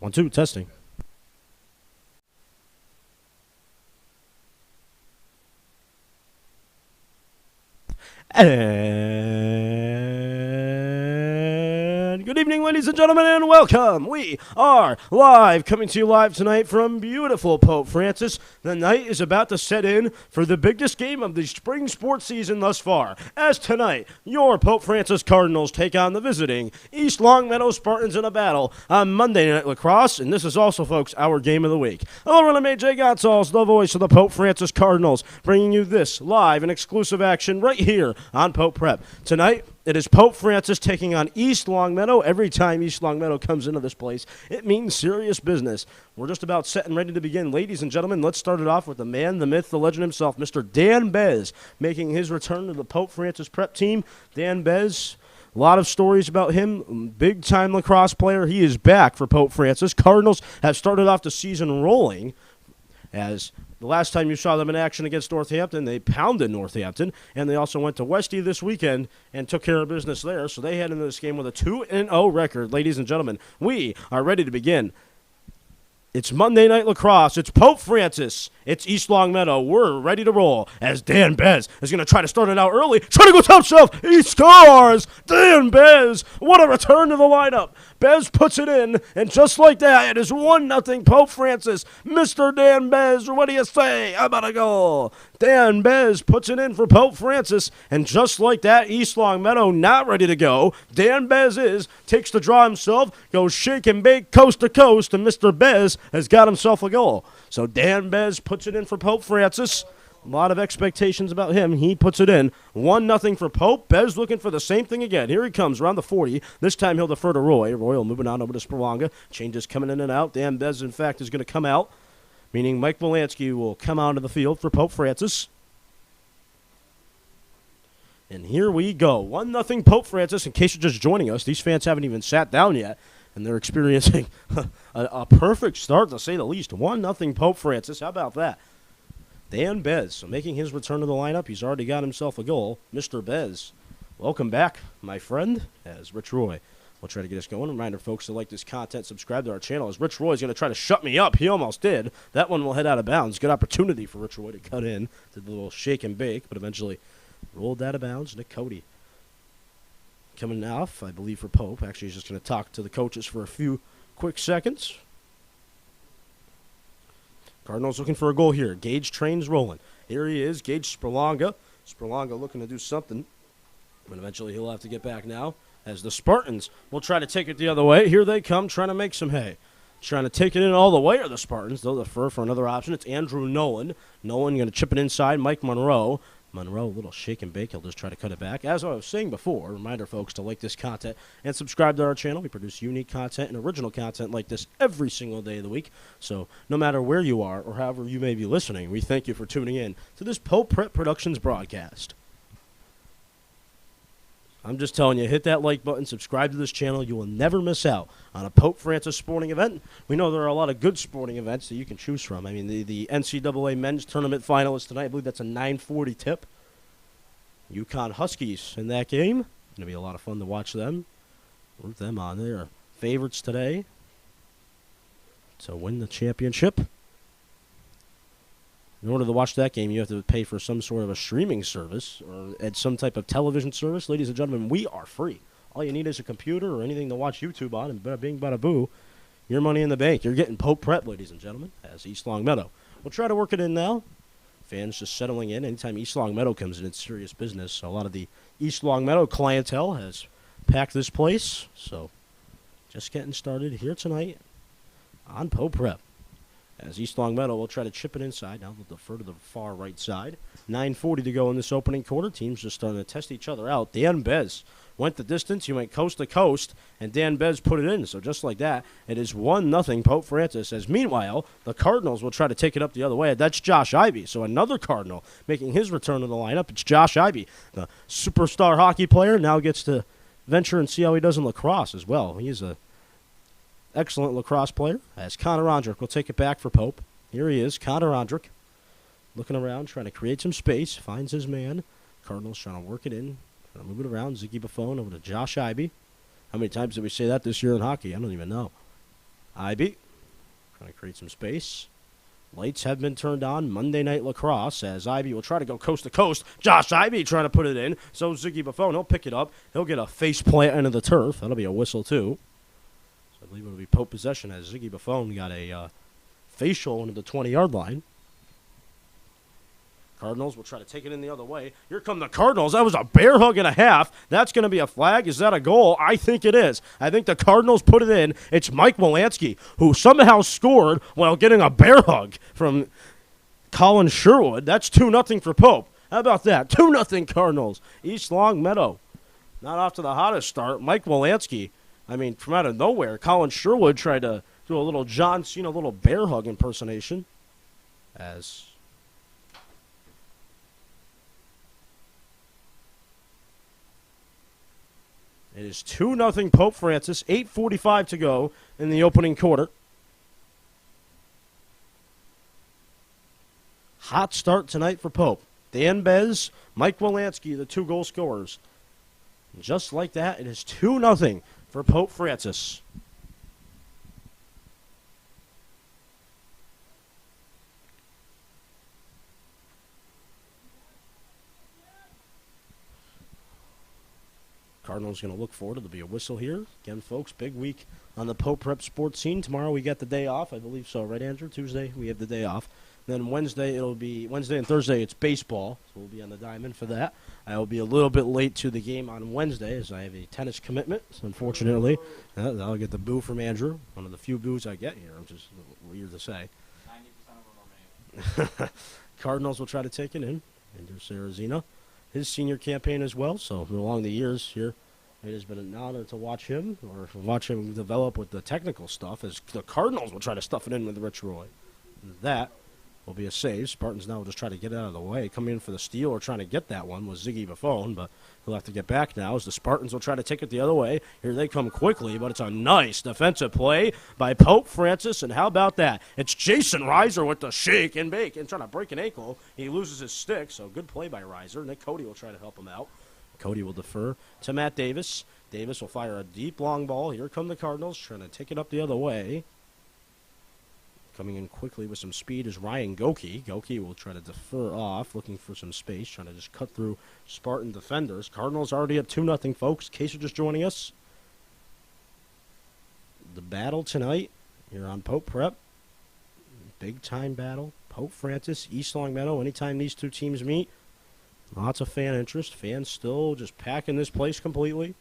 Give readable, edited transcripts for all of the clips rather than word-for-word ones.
1, 2, testing. And good evening, ladies and gentlemen, and welcome. We are live, coming to you live tonight from beautiful Pope Francis. The night is about to set in for the biggest game of the spring sports season thus far, as tonight, your Pope Francis Cardinals take on the visiting East Longmeadow Spartans in a battle on Monday Night Lacrosse, and this is also, folks, our game of the week. Hello, I'm AJ Gonzalez, the voice of the Pope Francis Cardinals, bringing you this live and exclusive action right here on Pope Prep. Tonight, it is Pope Francis taking on East Longmeadow. Every time East Longmeadow comes into this place, it means serious business. We're just about set and ready to begin. Ladies and gentlemen, let's start it off with the man, the myth, the legend himself, Mr. Dan Bez, making his return to the Pope Francis Prep team. Dan Bez, a lot of stories about him. Big-time lacrosse player. He is back for Pope Francis. Cardinals have started off the season rolling, as the last time you saw them in action against Northampton, they pounded Northampton, and they also went to Westy this weekend and took care of business there. So they head into this game with a 2-0 record. Ladies and gentlemen, we are ready to begin. It's Monday Night Lacrosse. It's Pope Francis. It's East Longmeadow. We're ready to roll as Dan Bez is going to try to start it out early. Trying to go top shelf. He scores. Dan Bez. What a return to the lineup. Bez puts it in, and just like that, it is 1-0 Pope Francis. Mr. Dan Bez, what do you say? How about a goal? Dan Bez puts it in for Pope Francis, and just like that, East Longmeadow not ready to go. Dan Bez takes the draw himself, goes shake and bake coast to coast, and Mr. Bez has got himself a goal. So Dan Bez puts it in for Pope Francis. A lot of expectations about him. He puts it in. 1-0 for Pope. Bez looking for the same thing again. Here he comes around the 40. This time he'll defer to Roy. Roy moving on over to Spalonga. Changes coming in and out. Dan Bez, in fact, is going to come out, meaning Mike Wolanski will come out of the field for Pope Francis. And here we go. 1-0 Pope Francis. In case you're just joining us, these fans haven't even sat down yet, and they're experiencing a perfect start, to say the least. 1-0 Pope Francis. How about that? Dan Bez, so making his return to the lineup. He's already got himself a goal. Mr. Bez, welcome back, my friend, as Rich Roy will try to get us going. Reminder, folks, to like this content, subscribe to our channel, as Rich Roy is going to try to shut me up. He almost did. That one will head out of bounds. Good opportunity for Rich Roy to cut in. Did a little shake and bake, but eventually rolled out of bounds. Nick Cody coming off, I believe, for Pope. Actually, he's just going to talk to the coaches for a few quick seconds. Cardinals looking for a goal here. Gage train's rolling. Here he is, Gage Spalonga. Spalonga looking to do something, but eventually he'll have to get back now, as the Spartans will try to take it the other way. Here they come, trying to make some hay. Trying to take it in all the way are the Spartans. They'll defer for another option. It's Andrew Nolan. Nolan going to chip it inside. Mike Monroe. Monroe, a little shake and bake. He'll just try to cut it back. As I was saying before, reminder, folks, to like this content and subscribe to our channel. We produce unique content and original content like this every single day of the week. So no matter where you are or however you may be listening, we thank you for tuning in to this Pope Prep Productions broadcast. I'm just telling you, hit that like button, subscribe to this channel. You will never miss out on a Pope Francis sporting event. We know there are a lot of good sporting events that you can choose from. I mean, the NCAA men's tournament finalists tonight, I believe that's a 9:40 tip. UConn Huskies in that game. Going to be a lot of fun to watch them. Root them on. They are favorites today to win the championship. In order to watch that game, you have to pay for some sort of a streaming service or at some type of television service. Ladies and gentlemen, we are free. All you need is a computer or anything to watch YouTube on, and bada bing, bada boo, your money in the bank. You're getting Pope Prep, ladies and gentlemen, as East Longmeadow. We'll try to work it in now. Fans just settling in. Anytime East Longmeadow comes in, it's serious business. So a lot of the East Longmeadow clientele has packed this place. So just getting started here tonight on Pope Prep, as East Longmeadow will try to chip it inside. Now they'll defer to the far right side. 9:40 to go in this opening quarter. Teams just starting to test each other out. Dan Bez went the distance. He went coast to coast, and Dan Bez put it in. So just like that, it is 1-0 Pope Francis. As meanwhile, the Cardinals will try to take it up the other way. That's Josh Ivey. So another Cardinal making his return to the lineup. It's Josh Ivey, the superstar hockey player. Now gets to venture and see how he does in lacrosse as well. He's a excellent lacrosse player, as Connor Ondrick will take it back for Pope. Here he is, Connor Ondrick, looking around, trying to create some space, finds his man. Cardinals trying to work it in, trying to move it around. Ziggy Buffon over to Josh Ivey. How many times did we say that this year in hockey? I don't even know. IB trying to create some space. Lights have been turned on. Monday Night Lacrosse as Ivy will try to go coast to coast. Josh Ivy trying to put it in. So Ziggy Buffon, he'll pick it up. He'll get a face plant into the turf. That'll be a whistle, too. So I believe it'll be Pope possession as Ziggy Buffon got a facial into the 20-yard line. Cardinals will try to take it in the other way. Here come the Cardinals. That was a bear hug and a half. That's going to be a flag. Is that a goal? I think it is. I think the Cardinals put it in. It's Mike Wolanski, who somehow scored while getting a bear hug from Colin Sherwood. That's 2-0 for Pope. How about that? 2-0 Cardinals. East Longmeadow. Not off to the hottest start. Mike Wolanski, I mean, from out of nowhere, Colin Sherwood tried to do a little John Cena, little bear hug impersonation as... It is 2-0 Pope Francis, 8:45 to go in the opening quarter. Hot start tonight for Pope. Dan Bez, Mike Wolanski, the 2 goal scorers. Just like that, it is 2-0 for Pope Francis. Cardinals going to look forward. It'll be a whistle here. Again, folks, big week on the Pope Prep sports scene. Tomorrow we get the day off. I believe so, right, Andrew? Tuesday we have the day off. Then Wednesday and Thursday it's baseball. So we'll be on the diamond for that. I will be a little bit late to the game on Wednesday as I have a tennis commitment, unfortunately. I'll get the boo from Andrew. One of the few boos I get here, which is weird to say. 90% of them are made. Cardinals will try to take it in. Andrew Sarazina. His senior campaign as well, so along the years here, it has been an honor to watch him or watch him develop with the technical stuff as the Cardinals will try to stuff it in with Rich Roy. That will be a save. Spartans now will just try to get it out of the way. Coming in for the steal or trying to get that one was Ziggy Buffon, but he'll have to get back now as the Spartans will try to take it the other way. Here they come quickly, but it's a nice defensive play by Pope Francis, and how about that? It's Jason Reiser with the shake and bake and trying to break an ankle. He loses his stick, so good play by Reiser. Nick Cody will try to help him out. Cody will defer to Matt Davis. Davis will fire a deep long ball. Here come the Cardinals trying to take it up the other way. Coming in quickly with some speed is Ryan Goki. Goki will try to defer off, looking for some space, trying to just cut through Spartan defenders. Cardinals already up 2-0, folks. In case you're just joining us, the battle tonight here on Pope Prep. Big-time battle. Pope Francis, East Longmeadow. Anytime these two teams meet, lots of fan interest. Fans still just packing this place completely.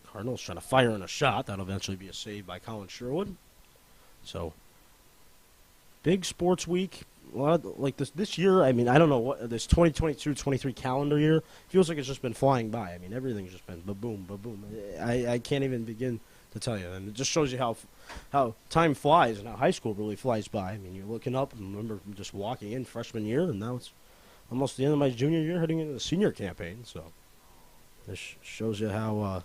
Cardinals trying to fire in a shot. That'll eventually be a save by Colin Sherwood. So, big sports week. A lot of, like this year, I mean, I don't know what this 2022-23 calendar year feels like it's just been flying by. I mean, everything's just been ba-boom, ba-boom. I can't even begin to tell you. And it just shows you how time flies and how high school really flies by. I mean, you're looking up and remember just walking in freshman year, and now it's almost the end of my junior year heading into the senior campaign. So, this shows you how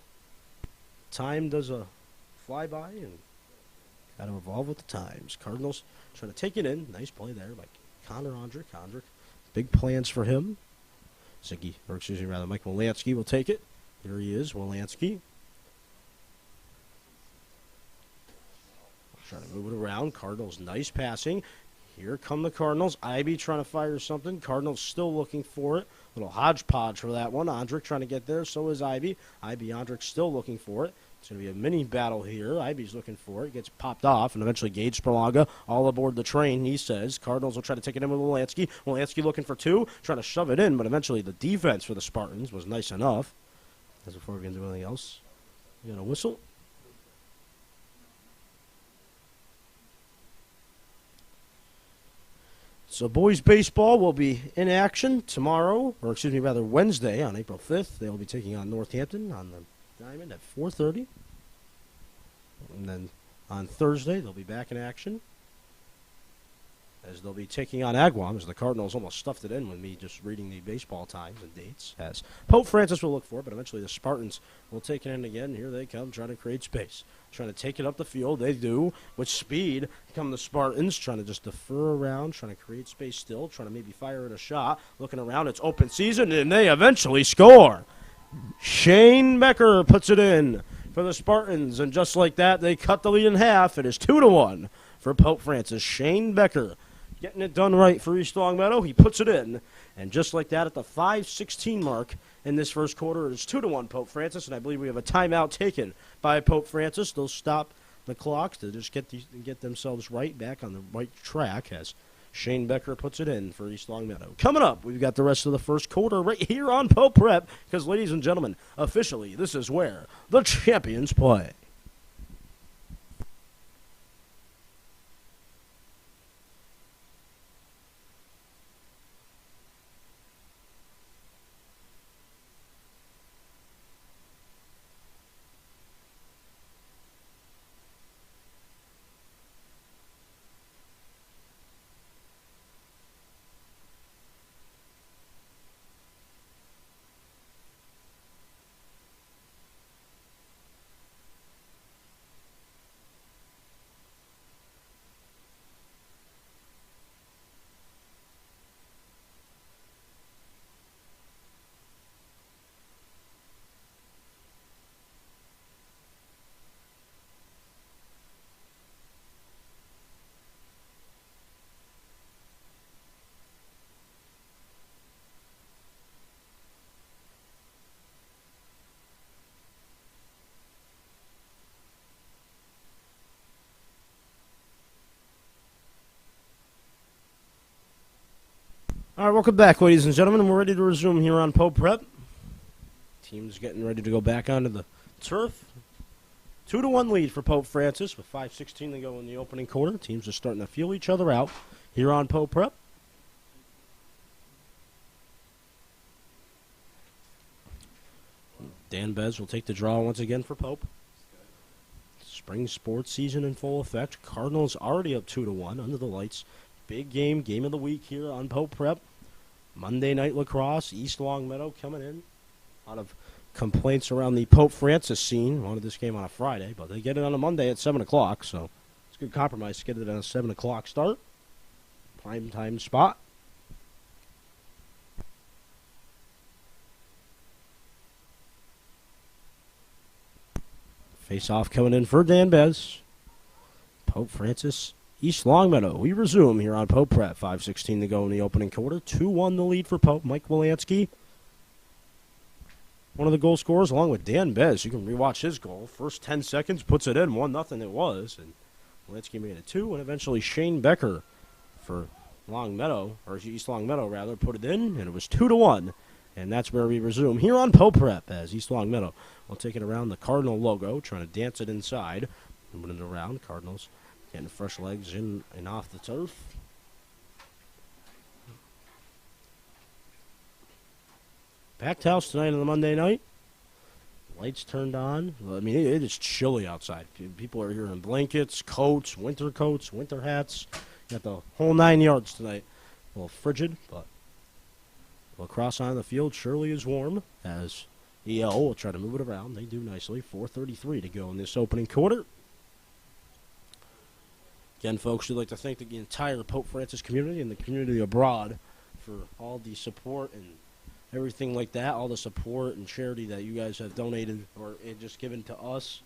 time does fly by and got to evolve with the times. Cardinals trying to take it in. Nice play there by Connor Ondrick. Ondrick, big plans for him. Mike Wolanski will take it. There he is, Wolanski. Trying to move it around. Cardinals, nice passing. Here come the Cardinals. Ivy trying to fire something. Cardinals still looking for it. Little hodgepodge for that one. Ondrick trying to get there. So is Ivy. Ondrick still looking for it. It's going to be a mini battle here. Ivy's looking for it. Gets popped off. And eventually Gage Spurlaga all aboard the train, he says. Cardinals will try to take it in with Wolanski. Wolanski looking for 2. Trying to shove it in. But eventually the defense for the Spartans was nice enough. As before we can do anything else. You got a whistle? So boys baseball will be in action tomorrow, or excuse me, rather Wednesday on April 5th. They'll be taking on Northampton on the Diamond at 4:30. And then on Thursday, they'll be back in action as they'll be taking on Agawam, as the Cardinals almost stuffed it in with me just reading the baseball times and dates, as Pope Francis will look for, but eventually the Spartans will take it in again. Here they come, trying to create space, trying to take it up the field. They do, with speed, come the Spartans, trying to just defer around, trying to create space still, trying to maybe fire at a shot, looking around, it's open season, and they eventually score. Shane Becker puts it in for the Spartans, and just like that, they cut the lead in half. It is 2-1 for Pope Francis. Shane Becker getting it done right for East Longmeadow. He puts it in. And just like that, at the 5:16 mark in this first quarter, it is 2-1 Pope Francis. And I believe we have a timeout taken by Pope Francis. They'll stop the clocks to just get themselves right back on the right track as Shane Becker puts it in for East Longmeadow. Coming up, we've got the rest of the first quarter right here on Pope Prep. Because, ladies and gentlemen, officially, this is where the champions play. All right, welcome back, ladies and gentlemen. We're ready to resume here on Pope Prep. Team's getting ready to go back onto the turf. 2-1 lead for Pope Francis with 5:16 to go in the opening quarter. Teams are starting to feel each other out here on Pope Prep. Dan Bez will take the draw once again for Pope. Spring sports season in full effect. Cardinals already up 2-1 under the lights. Big game of the week here on Pope Prep. Monday night lacrosse, East Longmeadow coming in. A lot of complaints around the Pope Francis scene. Wanted this game on a Friday, but they get it on a Monday at 7 o'clock, so it's a good compromise to get it on a 7 o'clock start. Prime time spot. Face-off coming in for Dan Bez. Pope Francis, East Longmeadow. We resume here on Pope Prep. 5:16 to go in the opening quarter. 2-1 the lead for Pope. Mike Wilansky, one of the goal scorers, along with Dan Bez. You can rewatch his goal. First 10 seconds, puts it in. 1-0 it was. And Wilansky made it 2. And eventually Shane Becker for Longmeadow, or East Longmeadow rather, put it in. And it was 2-1. And that's where we resume here on Pope Prep as East Longmeadow will take it around the Cardinal logo, trying to dance it inside. Moving it around. Cardinals getting fresh legs in and off the turf. Packed house tonight on the Monday night. Lights turned on. I mean, it is chilly outside. People are here in blankets, coats, winter hats. Got the whole 9 yards tonight. A little frigid, but lacrosse on the field surely is warm as EL will try to move it around. They do nicely. 4:33 to go in this opening quarter. Again, folks, we'd like to thank the entire Pope Francis community and the community abroad for all the support and everything like that, all the support and charity that you guys have donated or just given to us,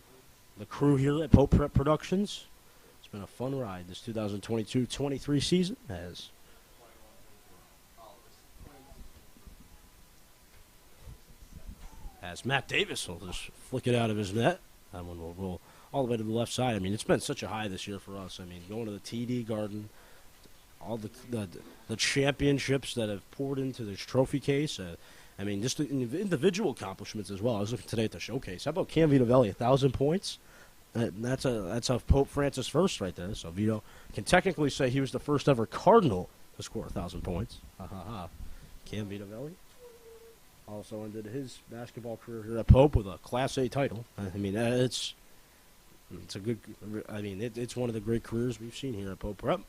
the crew here at Pope Prep Productions. It's been a fun ride this 2022-23 season as Matt Davis will just flick it out of his net. That one will roll all the way to the left side. I mean, it's been such a high this year for us. I mean, going to the TD Garden, all the championships that have poured into this trophy case. I mean, just the individual accomplishments as well. I was looking today at the showcase. How about Cam Vitovelli, 1,000 points? That's a Pope Francis first right there. So Vito can technically say he was the first ever Cardinal to score 1,000 points. Cam Vitovelli also ended his basketball career here at Pope with a Class A title. I mean, it's a good. I mean, it's one of the great careers we've seen here at Pope Prep.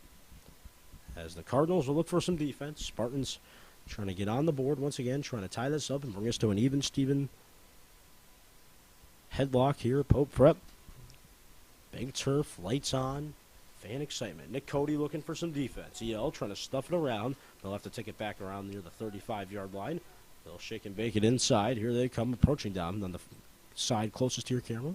as the Cardinals will look for some defense. Spartans trying to get on the board once again, trying to tie this up and bring us to an even Steven headlock here at Pope Prep. Big turf, lights on, fan excitement. Nick Cody looking for some defense. EL trying to stuff it around. They'll have to take it back around near the 35-yard line. They'll shake and bake it inside. Here they come approaching down on the side closest to your camera.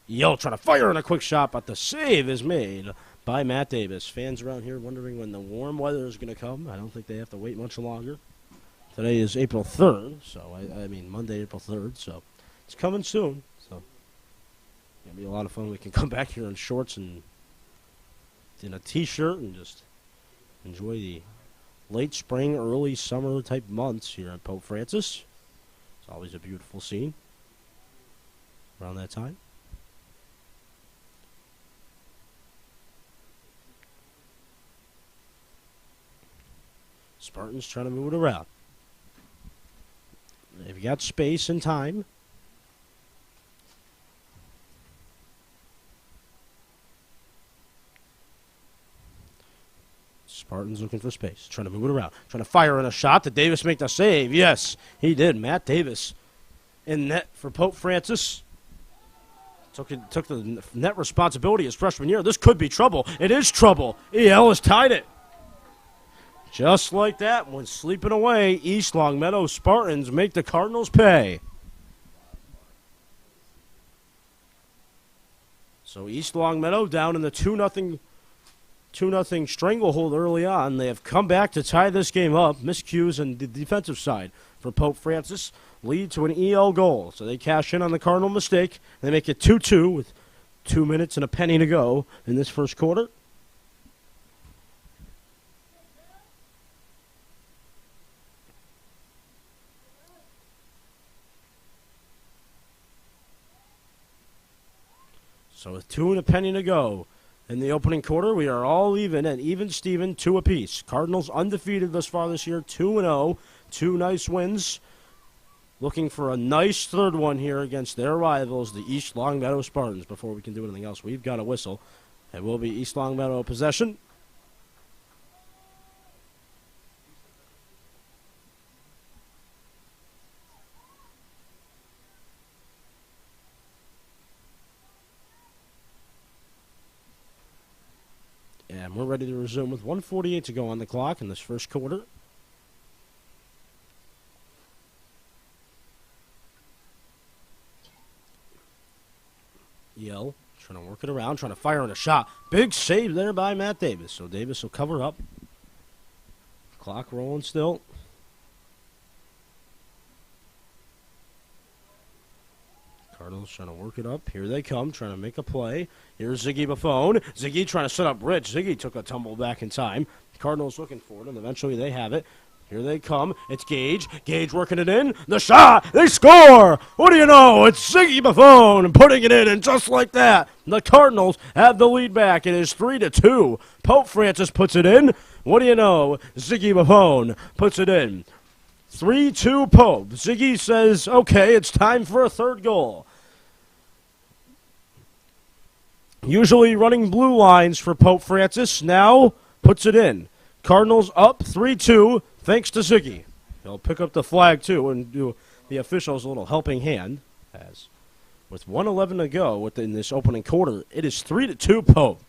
EL trying to fire in a quick shot, but the save is made by Matt Davis. Fans around here wondering when the warm weather is going to come. I don't think they have to wait much longer. Today is April 3rd, so I mean Monday, April 3rd, so it's coming soon. So it'll be a lot of fun. We can come back here in shorts and in a t-shirt and just enjoy the late spring, early summer type months here at Pope Francis. It's always a beautiful scene around that time. Spartans trying to move it around. They've got space and time. Spartans looking for space, trying to move it around, trying to fire in a shot. Did Davis make the save? Yes, he did. Matt Davis in net for Pope Francis. Took the net responsibility his freshman year. This could be trouble. It is trouble. EL has tied it. Just like that, when sleeping away, East Longmeadow Spartans make the Cardinals pay. So East Longmeadow down in the 2-0 stranglehold early on. They have come back to tie this game up. Miscues on the defensive side for Pope Francis lead to an EL goal. So they cash in on the Cardinal mistake. They make it 2-2 with 2 minutes and a penny to go in this first quarter. So with 2 and a penny to go in the opening quarter, we are all even at even Steven, 2 apiece. Cardinals undefeated thus far this year, 2-0, 2 nice wins. Looking for a nice third one here against their rivals, the East Longmeadow Spartans. Before we can do anything else, we've got a whistle. It will be East Longmeadow possession. And we're ready to resume with 1:48 to go on the clock in this first quarter. Yell, trying to work it around, trying to fire on a shot. Big save there by Matt Davis. So Davis will cover up. Clock rolling still. Cardinals trying to work it up. Here they come, trying to make a play. Here's Ziggy Buffone. Ziggy trying to set up Rich. Ziggy took a tumble back in time. Cardinals looking for it, and eventually they have it. Here they come. It's Gage. Gage working it in. The shot. They score. What do you know? It's Ziggy Buffone putting it in, and just like that, the Cardinals have the lead back. It is 3-2. Pope Francis puts it in. What do you know? Ziggy Buffone puts it in. 3-2 Pope. Ziggy says, okay, it's time for a third goal. Usually running blue lines for Pope Francis. Now puts it in. Cardinals up 3-2 thanks to Ziggy. He'll pick up the flag, too, and do the officials a little helping hand. As with 1:11 to go within this opening quarter, it is 3-2 Pope.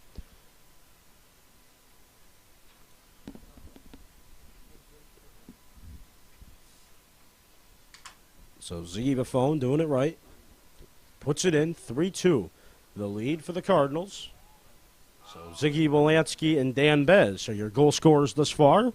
So Ziggy Buffone doing it right. Puts it in, 3-2. The lead for the Cardinals. So Ziggy Wolanski and Dan Bez are your goal scorers thus far.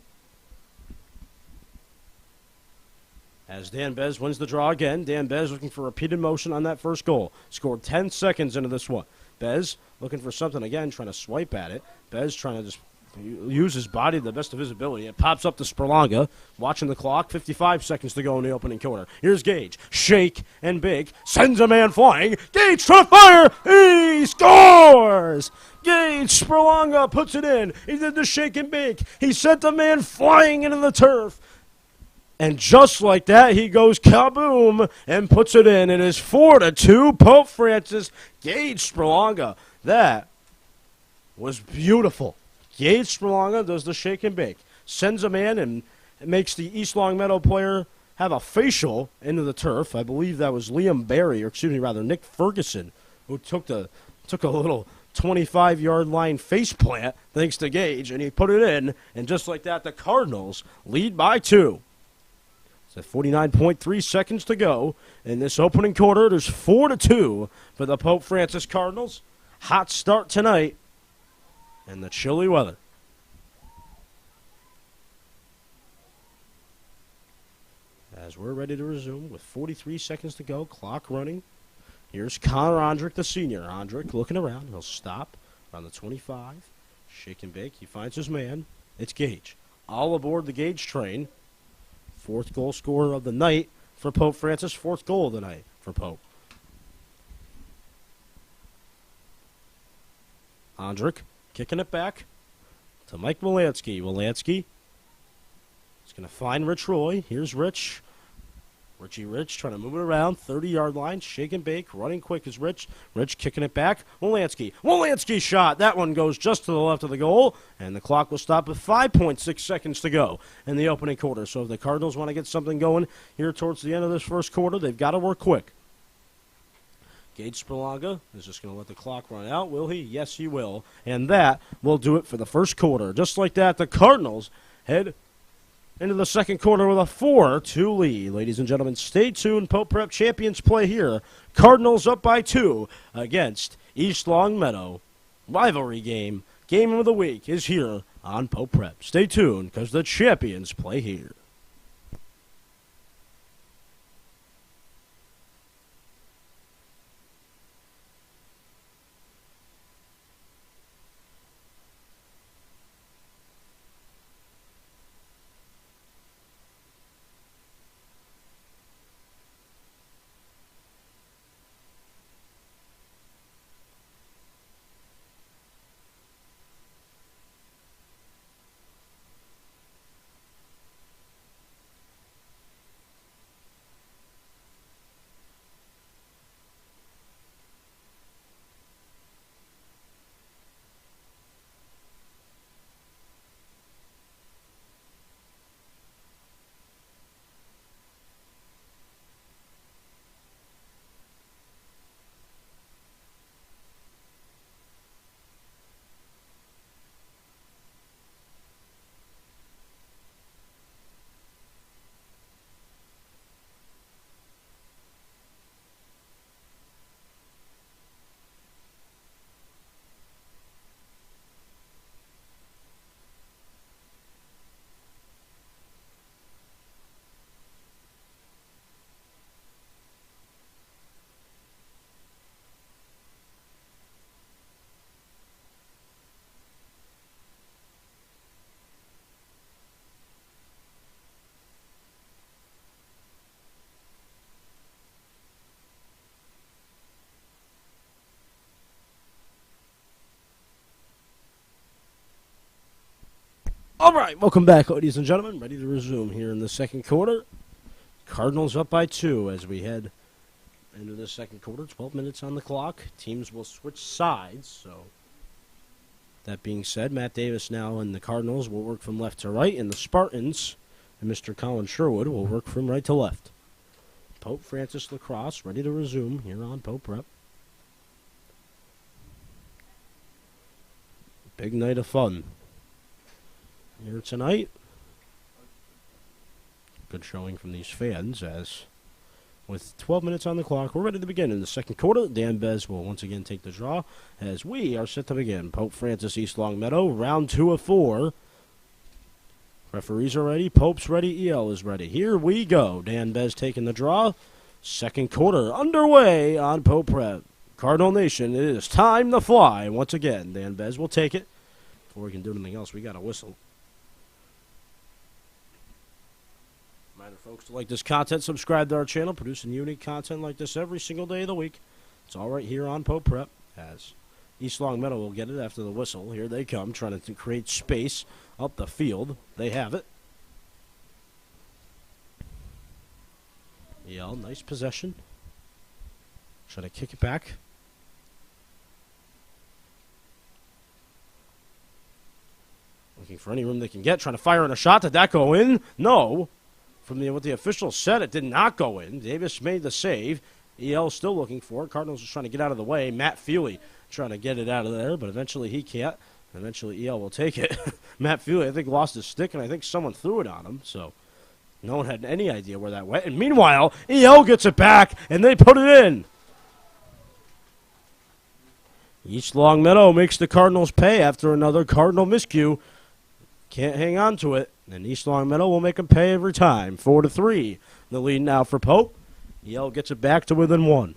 As Dan Bez wins the draw again. Dan Bez looking for repeated motion on that first goal. Scored 10 seconds into this one. Bez looking for something again, trying to swipe at it. Bez trying to just use his body to the best of his ability. It pops up to Sperlonga. Watching the clock, 55 seconds to go in the opening quarter. Here's Gage. Shake and bake. Sends a man flying. Gage trying to fire. He scores! Gage Sperlonga puts it in. He did the shake and bake. He sent the man flying into the turf. And just like that, he goes kaboom and puts it in. It is 4-2, Pope Francis. Gage Spralonga. That was beautiful. Gage Spralonga does the shake and bake. Sends a man and makes the East Longmeadow player have a facial into the turf. I believe that was Liam Barry, or excuse me, rather Nick Ferguson, who took a little 25-yard line face plant thanks to Gage, and he put it in. And just like that, the Cardinals lead by 2. It's at 49.3 seconds to go in this opening quarter. There's 4-2 for the Pope Francis Cardinals. Hot start tonight and the chilly weather. As we're ready to resume with 43 seconds to go, clock running. Here's Connor Ondrick, the senior. Ondrick looking around. He'll stop around the 25. Shake and bake. He finds his man. It's Gage. All aboard the Gage train. 4th goal scorer of the night for Pope Francis. 4th goal of the night for Pope. Ondrick kicking it back to Mike Wilansky. Wilansky is going to find Rich Roy. Here's Rich. Rich trying to move it around. 30-yard line. Shake and bake. Running quick is Rich. Rich kicking it back. Wilansky shot. That one goes just to the left of the goal. And the clock will stop with 5.6 seconds to go in the opening quarter. So if the Cardinals want to get something going here towards the end of this first quarter, they've got to work quick. Gage Spralonga is just going to let the clock run out. Will he? Yes, he will. And that will do it for the first quarter. Just like that, the Cardinals head into the second quarter with a 4-2 lead. Ladies and gentlemen, stay tuned. Pope Prep champions play here. Cardinals up by 2 against East Longmeadow. Rivalry game. Game of the week is here on Pope Prep. Stay tuned because the champions play here. All right, welcome back, ladies and gentlemen. Ready to resume here in the second quarter. Cardinals up by 2 as we head into the second quarter. 12 minutes on the clock. Teams will switch sides. So, that being said, Matt Davis now and the Cardinals will work from left to right, and the Spartans and Mr. Colin Sherwood will work from right to left. Pope Francis Lacrosse ready to resume here on Pope Prep. Big night of fun here tonight. Good showing from these fans as with 12 minutes on the clock, we're ready to begin in the second quarter. Dan Bez will once again take the draw as we are set to begin. Pope Francis East Longmeadow, round 2 of 4. Referees are ready. Pope's ready. EL is ready. Here we go. Dan Bez taking the draw. Second quarter underway on Pope Prep. Cardinal Nation, it is time to fly once again. Dan Bez will take it. Before we can do anything else, we got to whistle. Reminder, folks, to like this content, subscribe to our channel, producing unique content like this every single day of the week. It's all right here on Pope Prep, as East Longmeadow will get it after the whistle. Here they come, trying to create space up the field. They have it. EL, nice possession. Try to kick it back. Looking for any room they can get. Trying to fire in a shot. Did that go in? No. From what the official said, it did not go in. Davis made the save. EL still looking for it. Cardinals is trying to get out of the way. Matt Feely trying to get it out of there, but eventually he can't. Eventually EL will take it. Matt Feely, I think, lost his stick, and I think someone threw it on him. So no one had any idea where that went. And meanwhile, EL gets it back, and they put it in. East Longmeadow makes the Cardinals pay after another Cardinal miscue. Can't hang on to it. And East Longmeadow will make them pay every time. 4-3. The lead now for Pope. EL gets it back to within 1.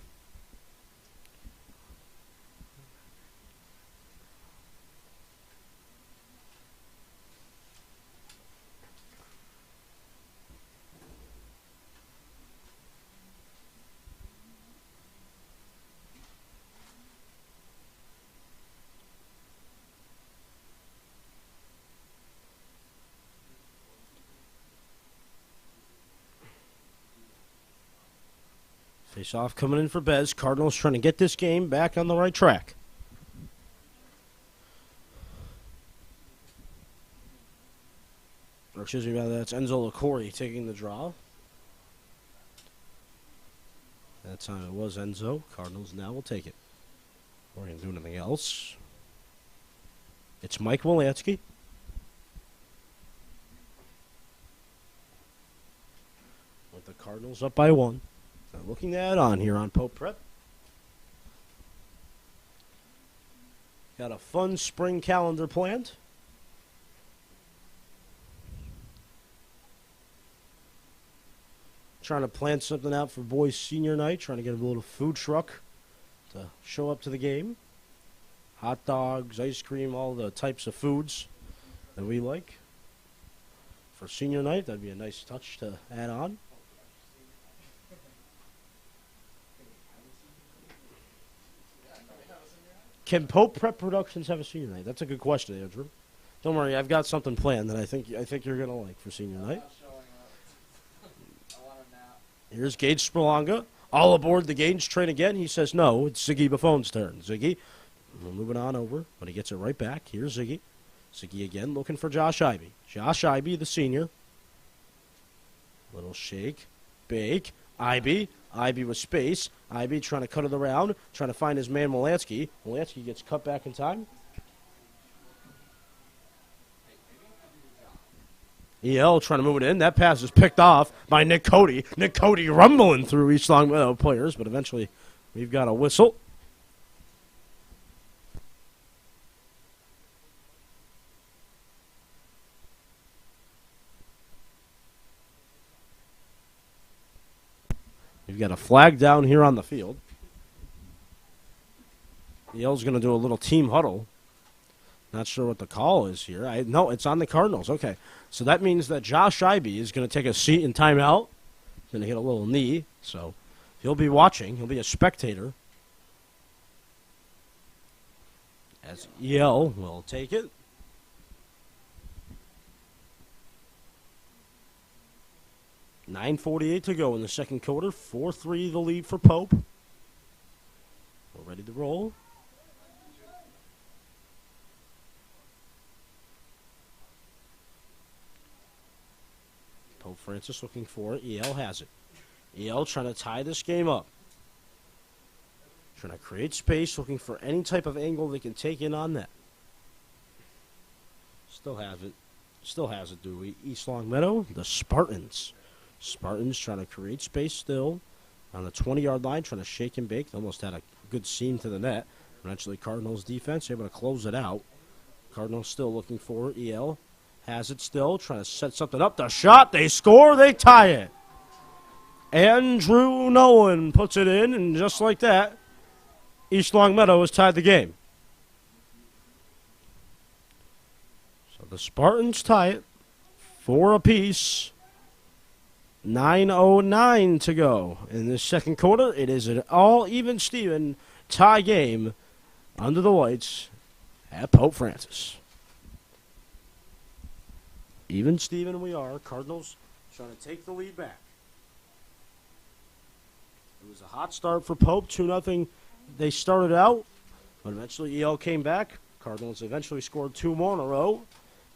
Face-off coming in for Bez. Cardinals trying to get this game back on the right track. Or excuse me, that's Enzo LaCorey taking the draw. That time it was Enzo. Cardinals now will take it. We're going to do anything else. It's Mike Wilansky. With the Cardinals up by 1. Looking to add on here on Pope Prep. Got a fun spring calendar planned. Trying to plan something out for boys' senior night. Trying to get a little food truck to show up to the game. Hot dogs, ice cream, all the types of foods that we like. For senior night, that'd be a nice touch to add on. Can Pope Prep Productions have a senior night? That's a good question, Andrew. Don't worry, I've got something planned that I think you're gonna like for senior night. Here's Gage Spurlonga. All aboard the Gage train again. He says no. It's Ziggy Buffone's turn. Ziggy, we're moving on over, but he gets it right back. Here's Ziggy. Ziggy again looking for Josh Ivey. Josh Ivey, the senior. Little shake, bake. Ivey with space. Ivey trying to cut it around, trying to find his man Wilansky. Wilansky gets cut back in time. EL trying to move it in. That pass is picked off by Nick Cody. Nick Cody rumbling through East Longmeadow players, but eventually we've got a whistle. We've got a flag down here on the field. EL's going to do a little team huddle. Not sure what the call is here. No, it's on the Cardinals. Okay. So that means that Josh Ivey is going to take a seat in timeout. He's going to hit a little knee. So he'll be watching. He'll be a spectator. As EL will take it. .9:48 to go in the second quarter. 4-3 the lead for Pope. We're ready to roll. Pope Francis looking for it. EL has it. EL trying to tie this game up. Trying to create space, looking for any type of angle they can take in on that. Still have it. Still has it, do we? East Longmeadow, the Spartans. Spartans trying to create space still on the 20-yard line, trying to shake and bake. They almost had a good seam to the net. Eventually, Cardinals defense able to close it out. Cardinals still looking for it. EL has it still, trying to set something up. The shot, they score, they tie it. Andrew Nolan puts it in, and just like that, East Longmeadow has tied the game. So the Spartans tie it, 4 apiece. 9:09 to go in the second quarter. It is an all-even Steven tie game under the lights at Pope Francis. Even Steven we are. Cardinals trying to take the lead back. It was a hot start for Pope, 2-0. They started out, but eventually EL came back. Cardinals eventually scored 2 more in a row,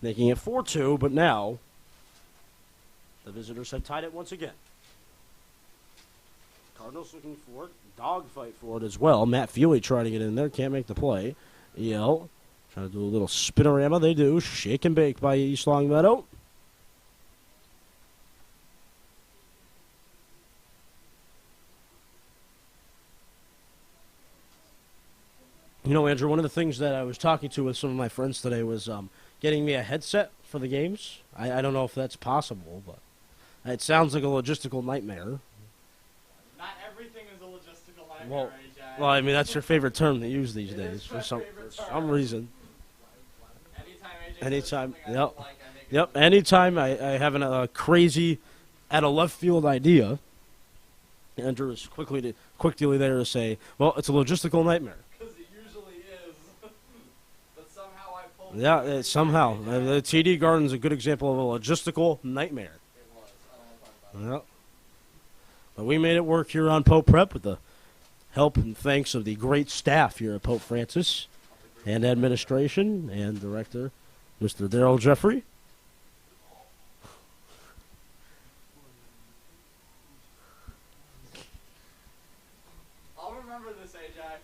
making it 4-2, but now the visitors have tied it once again. Cardinals looking for it, dogfight for it as well. Matt Feely trying to get in there, can't make the play. EL trying to do a little spinorama, they do. Shake and bake by East Longmeadow. You know, Andrew, one of the things that I was talking to with some of my friends today was getting me a headset for the games. I don't know if that's possible, but it sounds like a logistical nightmare. Not everything is a logistical nightmare, AJ. Well, I mean, that's your favorite term to use these days for some reason. Anytime, yep. Anytime I have a crazy, at a left field idea, Andrew is quickly there to say, well, it's a logistical nightmare. Yeah, somehow. The TD Garden's a good example of a logistical nightmare. Yeah. But we made it work here on Pope Prep with the help and thanks of the great staff here at Pope Francis and administration and director, Mr. Darrell Jeffrey. I'll remember this, AJ.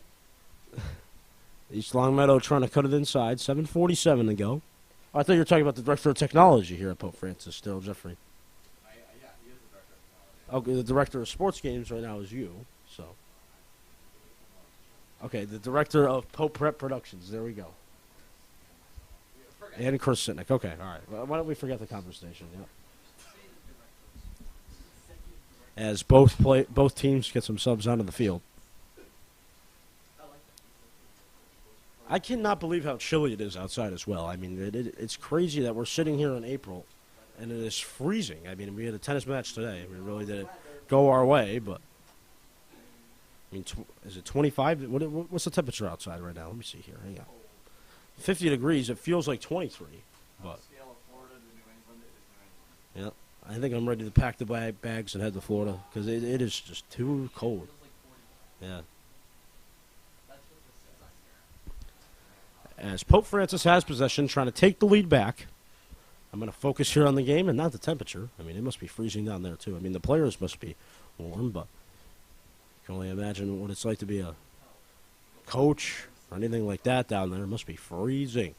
East Longmeadow trying to cut it inside. 7:47 to go. I thought you were talking about the director of technology here at Pope Francis, Darrell Jeffrey. Yeah, he is the director of technology. Okay, the director of sports games right now is you. So. Okay, the director of Pope Prep Productions. There we go. And Chris Sitnick. Okay, all right. Well, why don't we forget the conversation? Yeah. As both teams get some subs onto the field. I cannot believe how chilly it is outside as well. I mean, it's crazy that we're sitting here in April, and it is freezing. I mean, we had a tennis match today. We really didn't go our way, but I mean, is it 25? What's the temperature outside right now? Let me see here. Hang on. 50 degrees. It feels like 23. But yeah, I think I'm ready to pack the bags and head to Florida because it is just too cold. Yeah. As Pope Francis has possession, trying to take the lead back. I'm going to focus here on the game and not the temperature. I mean, it must be freezing down there, too. I mean, the players must be warm, but you can only imagine what it's like to be a coach or anything like that down there. It must be freezing.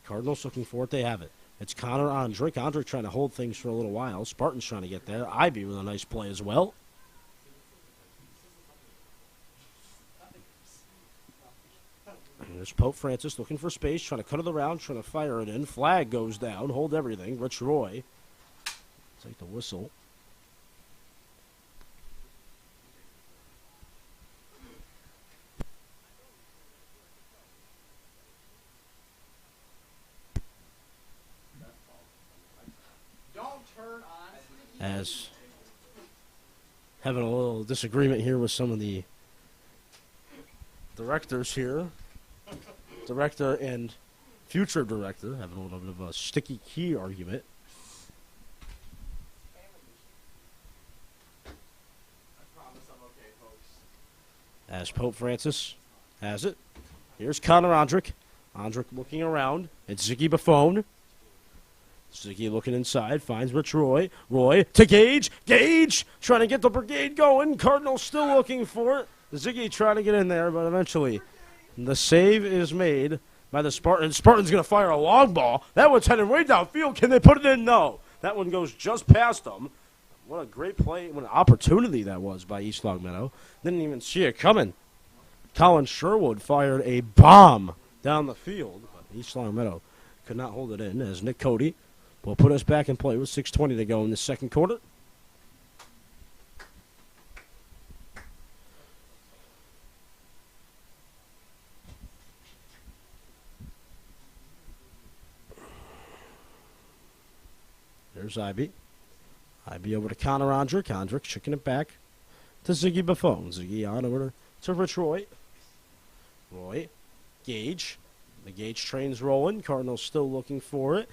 Cardinals looking for it. They have it. It's Connor Ondrick. Ondrick trying to hold things for a little while. Spartans trying to get there. Ivy with a nice play as well. There's Pope Francis looking for space, trying to cut it around, trying to fire it in. Flag goes down. Hold everything. Rich Roy. Take the whistle. Don't turn on. As having a little disagreement here with some of the directors here. Director and future director having a little bit of a sticky key argument. I promise I'm okay, folks. As Pope Francis has it. Here's Connor Ondrick. Ondrick looking around. It's Ziggy Buffon. Ziggy looking inside. Finds Rich Roy. Roy to Gage. Gage trying to get the brigade going. Cardinals still looking for it. Ziggy trying to get in there, but eventually the save is made by the Spartans. Spartans going to fire a long ball. That one's heading way downfield. Can they put it in? No. That one goes just past them. What a great play. What an opportunity that was by East Longmeadow. Didn't even see it coming. Colin Sherwood fired a bomb down the field. But East Longmeadow could not hold it in as Nick Cody will put us back in play with 6:20 to go in the second quarter. There's Ivy. Ivy over to Connor Ondrick. Ondrick checking it back to Ziggy Buffon. Ziggy on over to Rich Roy. Roy. Gage. The Gage train's rolling. Cardinals still looking for it.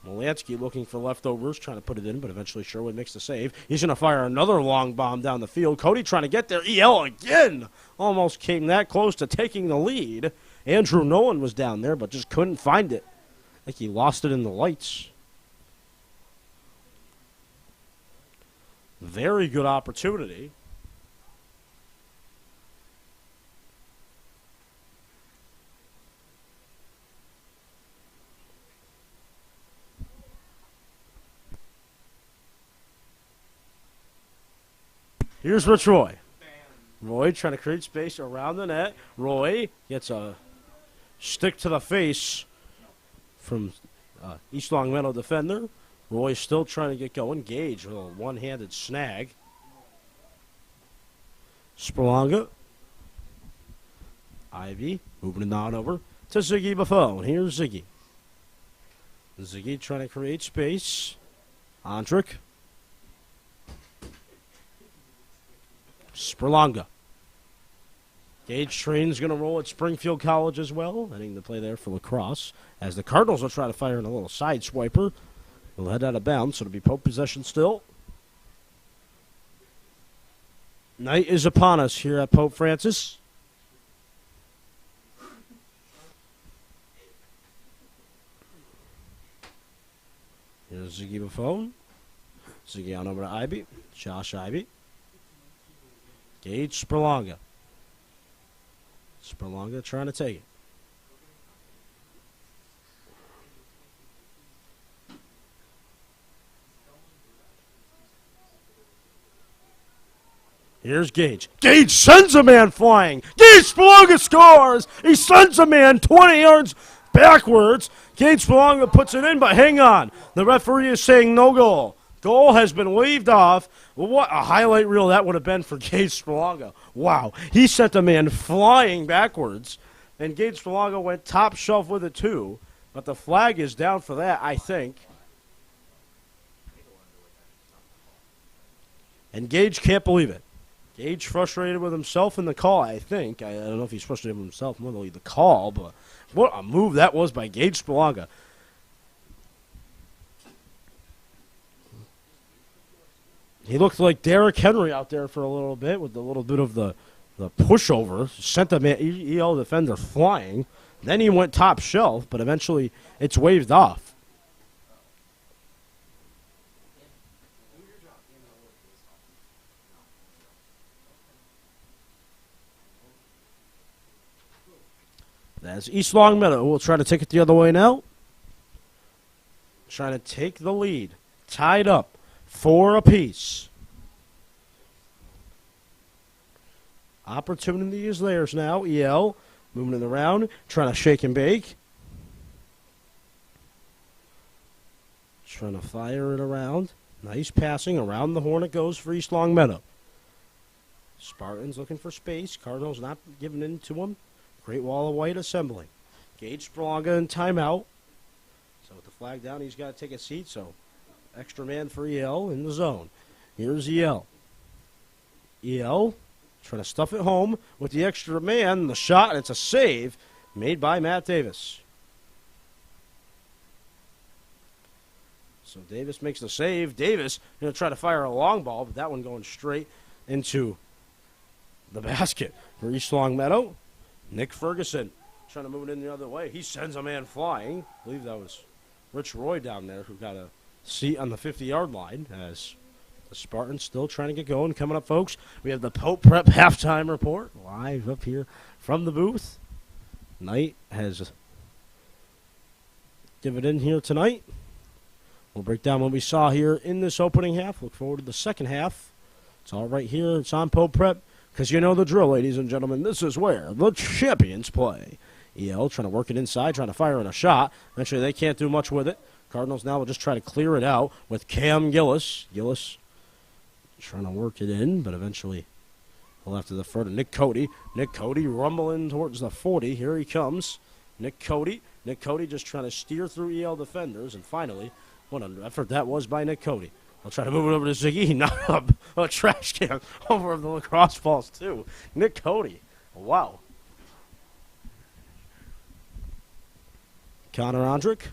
Molansky looking for leftovers, trying to put it in, but eventually Sherwood makes the save. He's going to fire another long bomb down the field. Cody trying to get there. EL again. Almost came that close to taking the lead. Andrew Nolan was down there, but just couldn't find it. I think he lost it in the lights. Very good opportunity. Here's Rich Roy. Roy trying to create space around the net. Roy gets a stick to the face from East Longmeadow defender. Roy still trying to get going. Gage with a one-handed snag. Spurlonga. Ivy moving it on over to Ziggy Buffon. Here's Ziggy. Ziggy trying to create space. Andrick. Spurlonga. Gage Train's going to roll at Springfield College as well, heading to play there for Lacrosse, as the Cardinals will try to fire in a little side swiper. We'll head out of bounds, so it'll be Pope possession still. Night is upon us here at Pope Francis. Here's Ziggy Buffon. Ziggy on over to Ivy. Josh Ivy. Gage Spurlonga. Spurlonga trying to take it. Here's Gage. Gage sends a man flying. Gage Spurlonga scores. He sends a man 20 yards backwards. Gage Spurlonga puts it in, but hang on. The referee is saying no goal. Goal has been waved off. What a highlight reel that would have been for Gage Spurlonga. Wow. He sent a man flying backwards, and Gage Spurlonga went top shelf with it too. But the flag is down for that, I think. And Gage can't believe it. Gage frustrated with himself in the call, I think. I don't know if he's frustrated with himself more than the call, but what a move that was by Gage Spurlonga. He looked like Derrick Henry out there for a little bit with a little bit of the pushover. Sent the EL defender flying. Then he went top shelf, but eventually it's waved off. As East Longmeadow will try to take it the other way now. Trying to take the lead. Tied up. 4 apiece. Opportunity is theirs now. EL moving it around, trying to shake and bake. Trying to fire it around. Nice passing. Around the horn it goes for East Longmeadow. Spartans looking for space. Cardinals not giving in to them. Great Wall of White assembling. Gage Spurlonga in timeout. So with the flag down, he's got to take a seat, so extra man for EL in the zone. Here's EL. EL trying to stuff it home with the extra man. The shot, and it's a save made by Matt Davis. So Davis makes the save. Davis going to try to fire a long ball, but that one going straight into the basket for East Longmeadow. Nick Ferguson trying to move it in the other way. He sends a man flying. I believe that was Rich Roy down there who got a seat on the 50-yard line as the Spartans still trying to get going. Coming up, folks, we have the Pope Prep halftime report live up here from the booth. Knight has given in here tonight. We'll break down what we saw here in this opening half. Look forward to the second half. It's all right here. It's on Pope Prep because you know the drill, ladies and gentlemen. This is where the champions play. EL trying to work it inside, trying to fire in a shot. Eventually they can't do much with it. Cardinals now will just try to clear it out with Cam Gillis. Gillis trying to work it in, but eventually he'll have to defer to Nick Cody. Nick Cody rumbling towards the 40. Here he comes. Nick Cody. Nick Cody just trying to steer through EL defenders, and finally, what an effort that was by Nick Cody. I'll try to move it over to Ziggy. He knocked up a trash can over the lacrosse balls, too. Nick Cody. Wow. Connor Ondrick.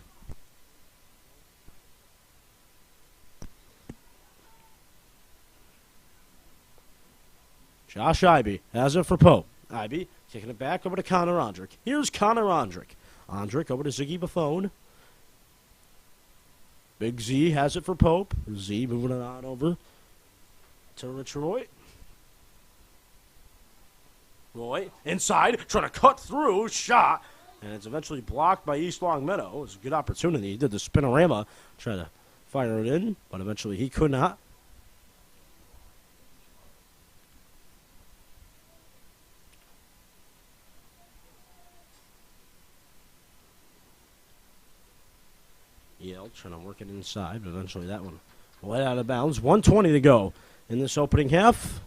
Josh Ivey has it for Pope. Ivey kicking it back over to Connor Ondrick. Here's Connor Ondrick. Ondrick over to Ziggy Buffone. Big Z has it for Pope. Z moving it on over to Rich Roy. Roy inside, trying to cut through, shot, and it's eventually blocked by East Longmeadow. It was a good opportunity. He did the spinorama, trying to fire it in, but eventually he could not. Yale trying to work it inside, but eventually that one went out of bounds. 1:20 to go in this opening half.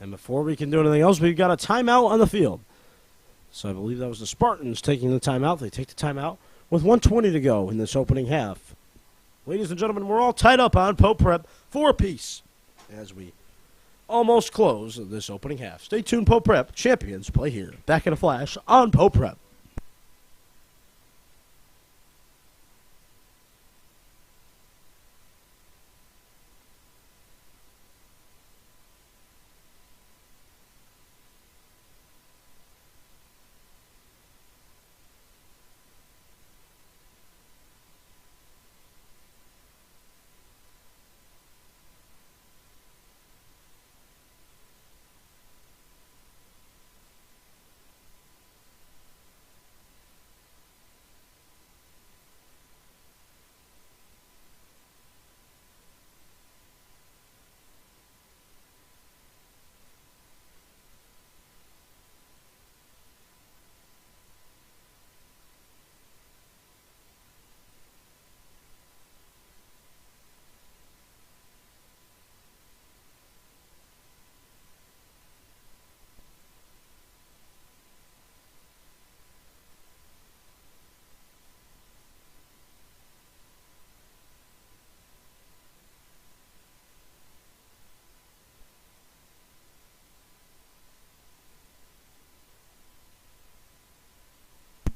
And before we can do anything else, we've got a timeout on the field. So I believe that was the Spartans taking the timeout. They take the timeout with 1:20 to go in this opening half. Ladies and gentlemen, we're all tied up on Pope Prep for a piece as we almost close this opening half. Stay tuned, Pope Prep. Champions play here. Back in a flash on Pope Prep.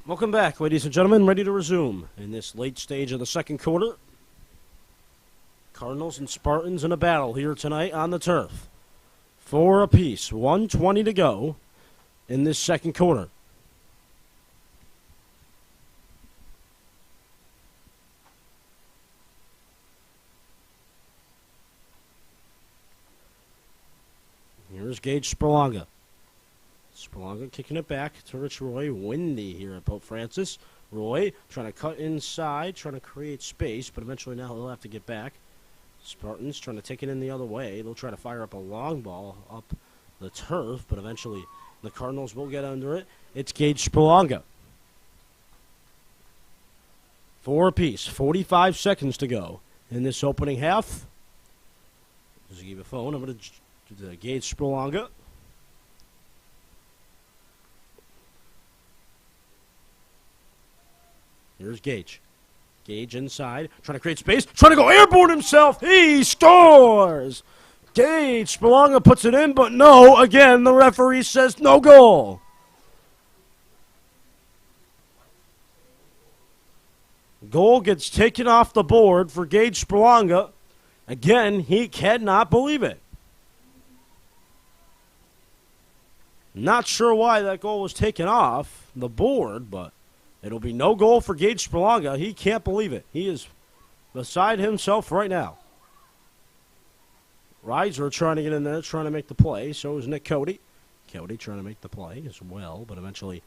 Welcome back, ladies and gentlemen. Ready to resume in this late stage of the second quarter. Cardinals and Spartans in a battle here tonight on the turf. 4 apiece, 1:20 to go in this second quarter. Here's Gage Spurlonga. Spurlonga kicking it back to Rich Roy. Windy here at Pope Francis. Roy trying to cut inside, trying to create space, but eventually now he'll have to get back. Spartans trying to take it in the other way. They'll try to fire up a long ball up the turf, but eventually the Cardinals will get under it. It's Gage Spurlonga. 4 apiece, 45 seconds to go in this opening half. Just give a phone. I'm going to do the Gage Spurlonga. Here's Gage. Gage inside, trying to create space, trying to go airborne himself. He scores! Gage Spurlonga puts it in, but no. Again, the referee says no goal. Goal gets taken off the board for Gage Spurlonga. Again, he cannot believe it. Not sure why that goal was taken off the board, but it'll be no goal for Gage Spurlonga. He can't believe it. He is beside himself right now. Reiser trying to get in there, trying to make the play. So is Nick Cody. Cody trying to make the play as well, but eventually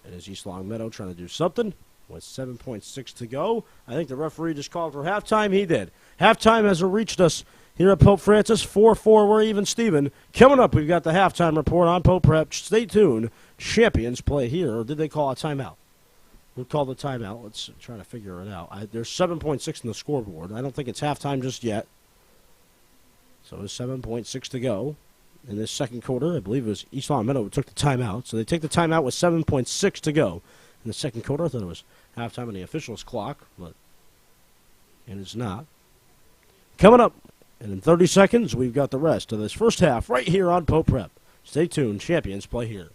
it is East Longmeadow trying to do something with 7.6 to go. I think the referee just called for halftime. He did. Halftime has reached us here at Pope Francis. 4-4, we're even, Steven. Coming up, we've got the halftime report on Pope Prep. Stay tuned. Champions play here. Or did they call a timeout? Who called the timeout? Let's try to figure it out. There's 7.6 in the scoreboard. I don't think it's halftime just yet. So there's 7.6 to go in this second quarter. I believe it was East Longmeadow who took the timeout. So they take the timeout with 7.6 to go in the second quarter. I thought it was halftime on the officials' clock, but it is not. Coming up, and in 30 seconds, we've got the rest of this first half right here on Pope Prep. Stay tuned. Champions play here.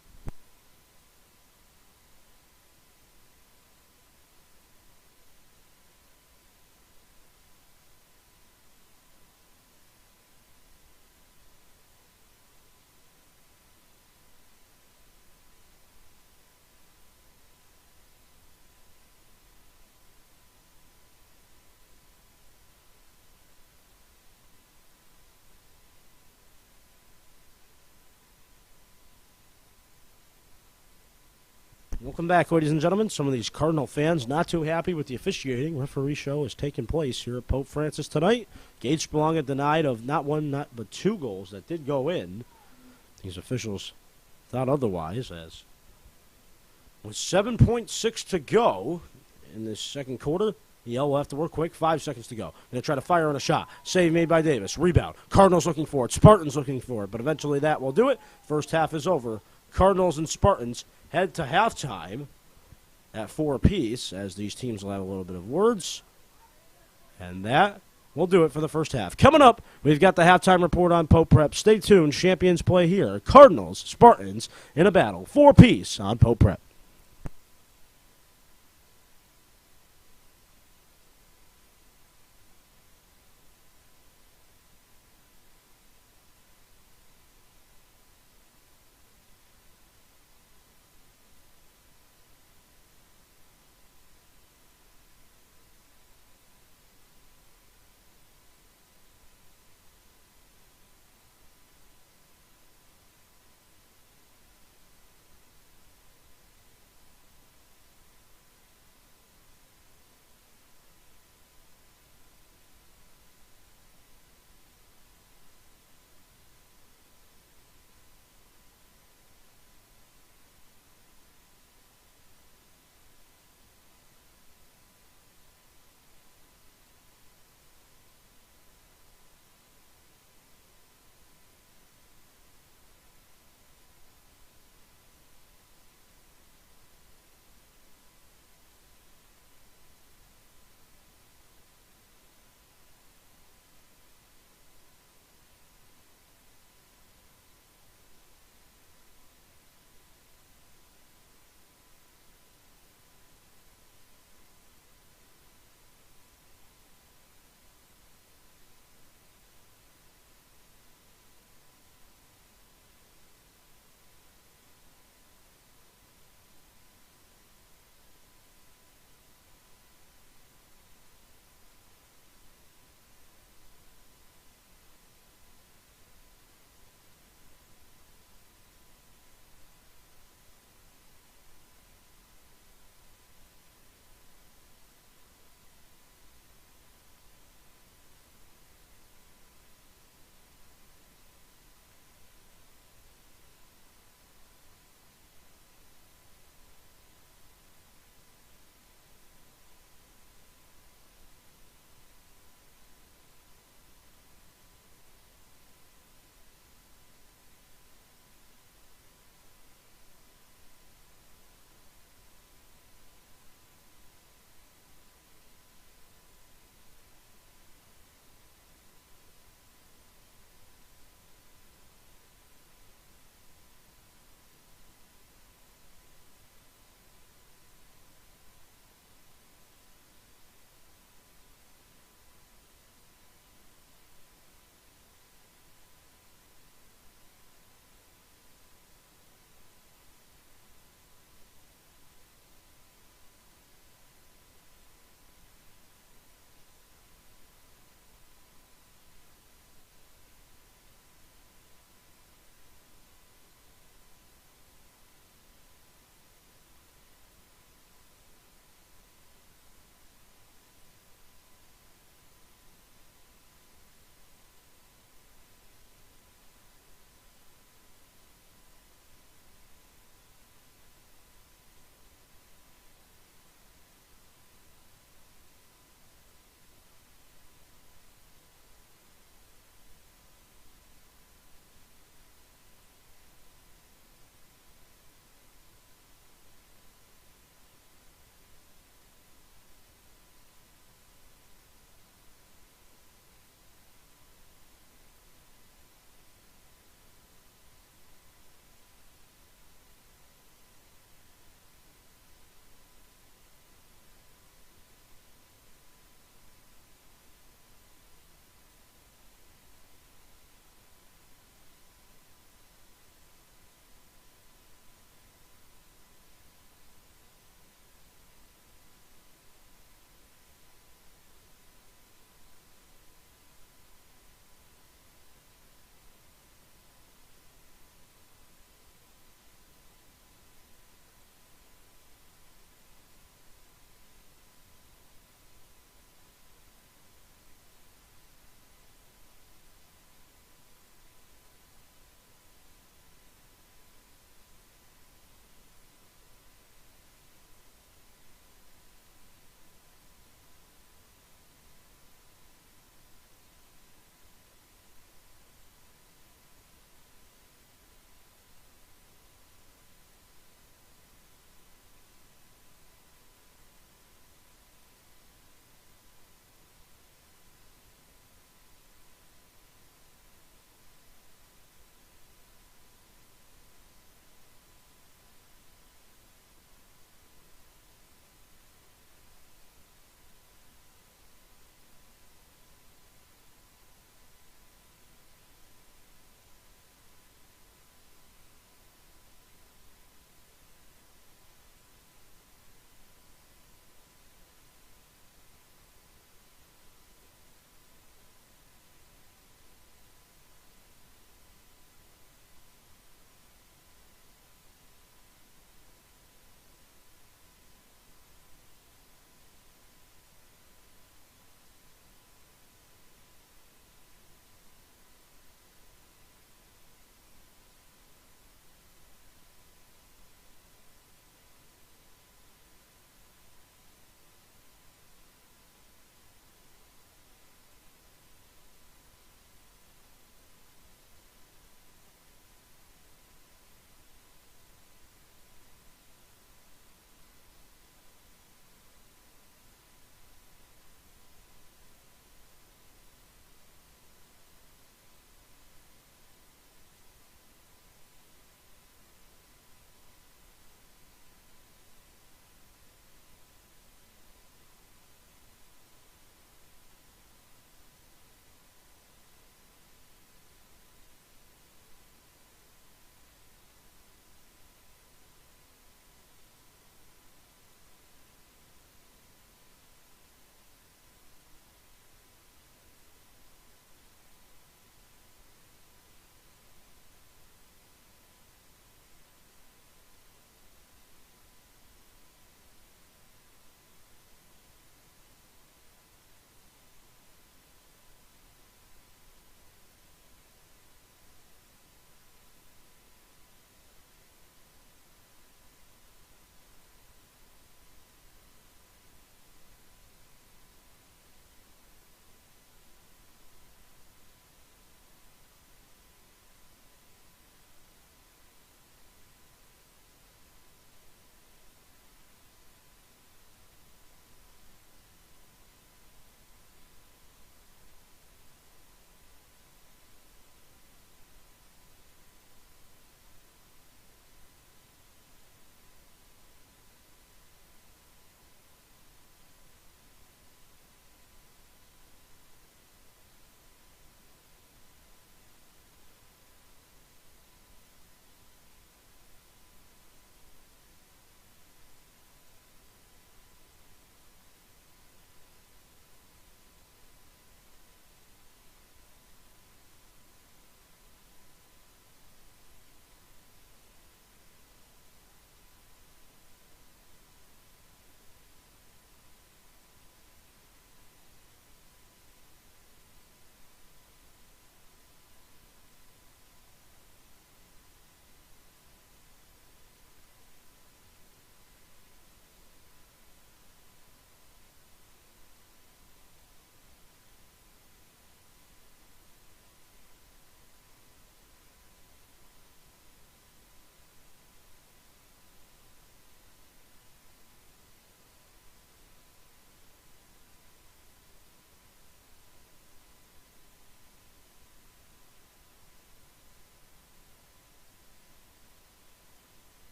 Welcome back, ladies and gentlemen. Some of these Cardinal fans not too happy with the officiating. Referee show is taking place here at Pope Francis tonight. Gage Spelunga denied of not one, but 2 goals that did go in. These officials thought otherwise, as with 7.6 to go in this second quarter, Yale will have to work quick. 5 seconds to go. Going to try to fire on a shot. Save made by Davis. Rebound. Cardinals looking for it. Spartans looking for it. But eventually that will do it. First half is over. Cardinals and Spartans head to halftime at 4 apiece, as these teams will have a little bit of words. And that will do it for the first half. Coming up, we've got the halftime report on Pope Prep. Stay tuned. Champions play here. Cardinals, Spartans in a battle. 4 apiece on Pope Prep.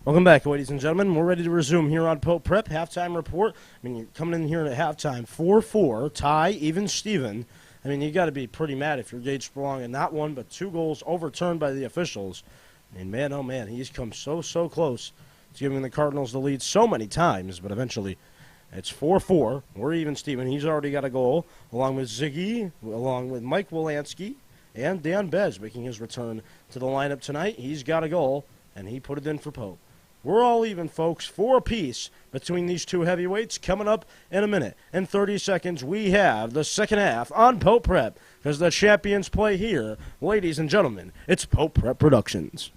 Welcome back, ladies and gentlemen. We're ready to resume here on Pope Prep. Halftime report. I mean, you're coming in here at halftime 4-4, tie, even Steven. I mean, you got to be pretty mad if you're Gage Spelonga. Not one, but 2 goals overturned by the officials. And man, oh man, he's come so close to giving the Cardinals the lead so many times, but eventually it's 4-4. We're even Steven. He's already got a goal, along with Ziggy, along with Mike Wilansky, and Dan Bez making his return to the lineup tonight. He's got a goal, and he put it in for Pope. We're all even, folks, 4 apiece between these 2 heavyweights. Coming up in a minute and 30 seconds, we have the second half on Pope Prep, because the champions play here. Ladies and gentlemen, it's Pope Prep Productions.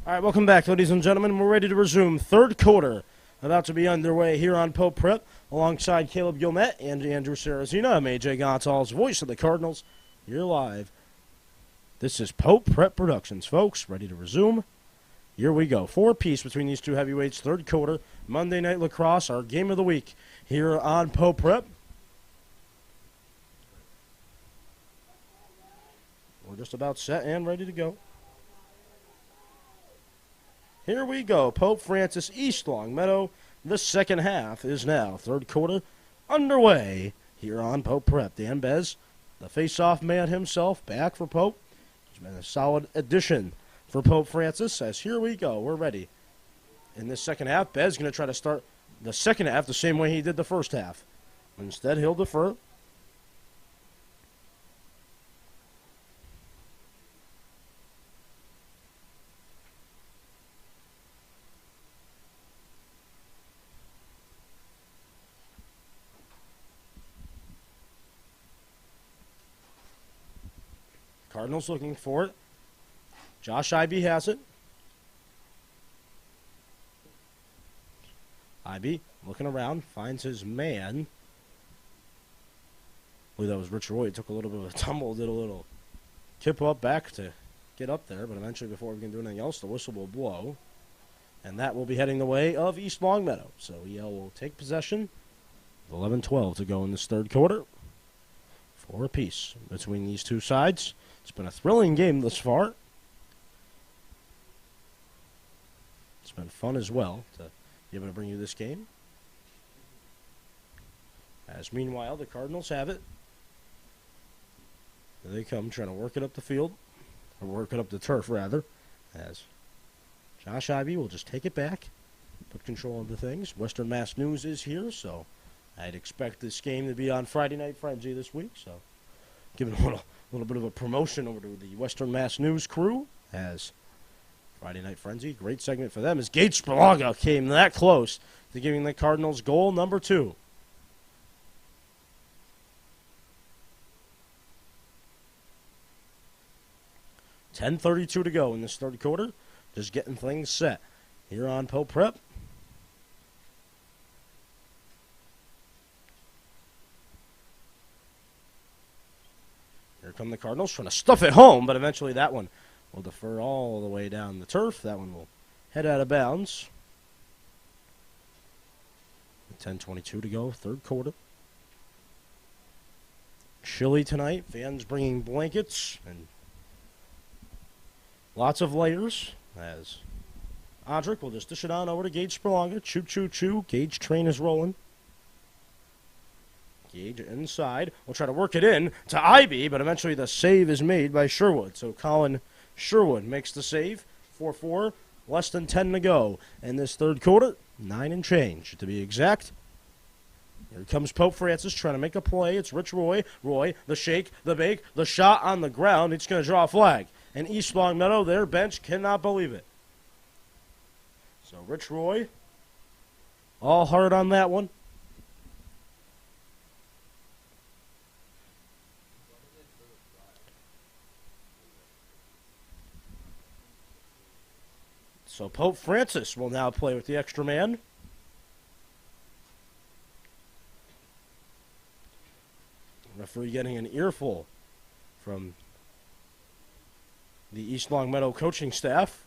All right, welcome back, ladies and gentlemen. We're ready to resume. Third quarter about to be underway here on Pope Prep, alongside Caleb Gilmet and Andrew Sarazina. I'm AJ Gonzalez, voice of the Cardinals. You're live. This is Pope Prep Productions, folks. Ready to resume. Here we go. 4 apiece between these 2 heavyweights. Third quarter, Monday Night Lacrosse, our game of the week here on Pope Prep. We're just about set and ready to go. Here we go. Pope Francis, East Longmeadow. The second half is now. Third quarter underway here on Pope Prep. Dan Bez, the face-off man himself, back for Pope. He's been a solid addition for Pope Francis. As here we go. We're ready. In this second half, Bez going to try to start the second half the same way he did the first half. Instead, he'll defer. Cardinals looking for it. Josh Ivey has it. Ivey looking around, finds his man. I believe that was Rich Roy. He took a little bit of a tumble, did a little tip up back to get up there, but eventually before we can do anything else, the whistle will blow. And that will be heading the way of East Longmeadow. So EL will take possession. 11-12 to go in this third quarter. 4 apiece between these 2 sides. It's been a thrilling game thus far. It's been fun as well to be able to bring you this game. As meanwhile, the Cardinals have it. There they come, trying to work it up the field. Or work it up the turf, rather. As Josh Ivey will just take it back. Put control into things. Western Mass News is here, so I'd expect this game to be on Friday Night Frenzy this week. So giving a little bit of a promotion over to the Western Mass News crew as Friday Night Frenzy. Great segment for them as Gage Spelonga came that close to giving the Cardinals goal number 2. $10:32 to go in this third quarter. Just getting things set here on Pope Prep. Here come the Cardinals trying to stuff it home, but eventually that one will defer all the way down the turf. That one will head out of bounds. 10:22 to go, third quarter. Chilly tonight. Fans bringing blankets and lots of layers as Audric will just dish it on over to Gage Spelonga. Choo, choo, choo. Gage train is rolling. Gage inside. We'll try to work it in to Ivey, but eventually the save is made by Sherwood. So Colin Sherwood makes the save. 4-4. Less than 10 to go in this third quarter. 9 and change, to be exact. Here comes Pope Francis trying to make a play. It's Rich Roy. Roy, the shake, the bake, the shot on the ground. It's going to draw a flag. And East Longmeadow, their bench cannot believe it. So Rich Roy, all hard on that one. So Pope Francis will now play with the extra man. Referee getting an earful from the East Longmeadow coaching staff.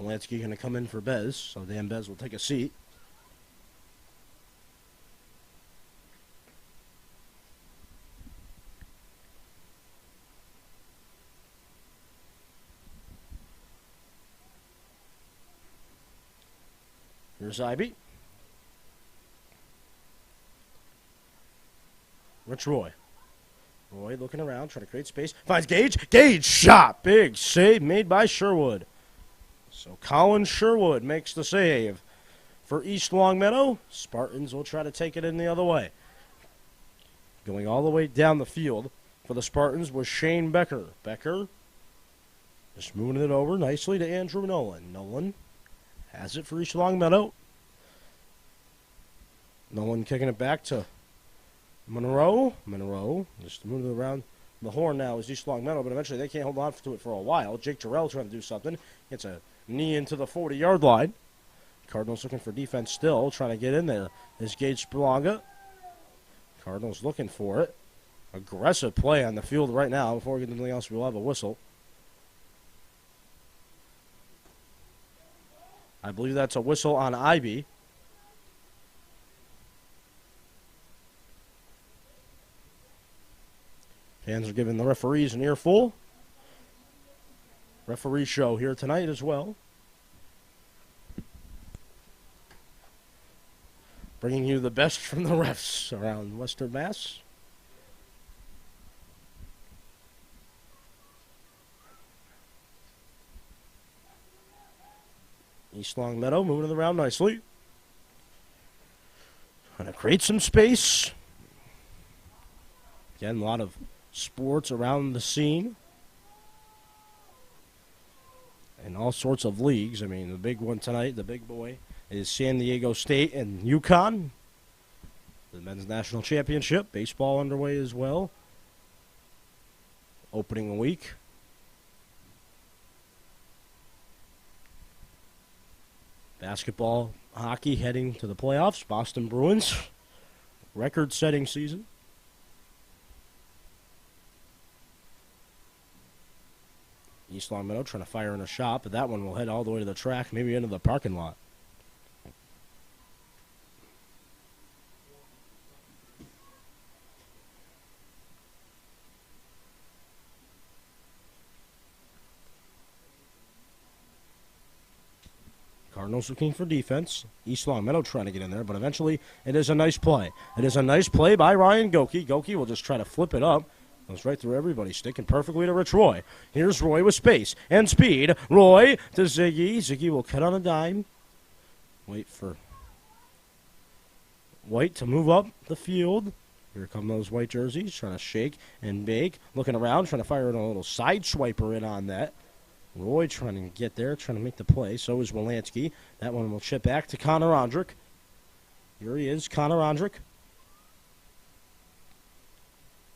Lansky going to come in for Bez, so Dan Bez will take a seat. Here's Ivy. Rich Roy. Roy looking around, trying to create space. Finds Gage. Gage shot. Big save made by Sherwood. So Colin Sherwood makes the save for East Longmeadow. Spartans will try to take it in the other way. Going all the way down the field for the Spartans was Shane Becker. Becker just moving it over nicely to Andrew Nolan. Nolan has it for East Longmeadow. Nolan kicking it back to Monroe. Monroe just moving it around. The horn now is East Longmeadow, but eventually they can't hold on to it for a while. Jake Terrell trying to do something. Gets a knee into the 40-yard line. Cardinals looking for defense still, trying to get in there. Is Gage Spelonga. Cardinals looking for it. Aggressive play on the field right now. Before we get anything else, we'll have a whistle. I believe that's a whistle on Ivy. Fans are giving the referees an earful. Referee show here tonight as well. Bringing you the best from the refs around Western Mass. East Longmeadow moving it around nicely. Trying to create some space. Again, a lot of sports around the scene. And all sorts of leagues. I mean, the big one tonight, the big boy, is San Diego State and UConn. The men's national championship. Baseball underway as well. Opening week. Basketball, hockey heading to the playoffs. Boston Bruins. Record-setting season. East Longmeadow trying to fire in a shot, but that one will head all the way to the track, maybe into the parking lot. Cardinals looking for defense. East Longmeadow trying to get in there, but eventually it is a nice play. It is a nice play by Ryan Goki. Goki will just try to flip it up. Goes right through everybody, sticking perfectly to Rich Roy. Here's Roy with space and speed. Roy to Ziggy. Ziggy will cut on a dime. Wait for White to move up the field. Here come those white jerseys, trying to shake and bake. Looking around, trying to fire in a little side swiper in on that. Roy trying to get there, trying to make the play. So is Wilansky. That one will chip back to Connor Ondrick. Here he is, Connor Ondrick.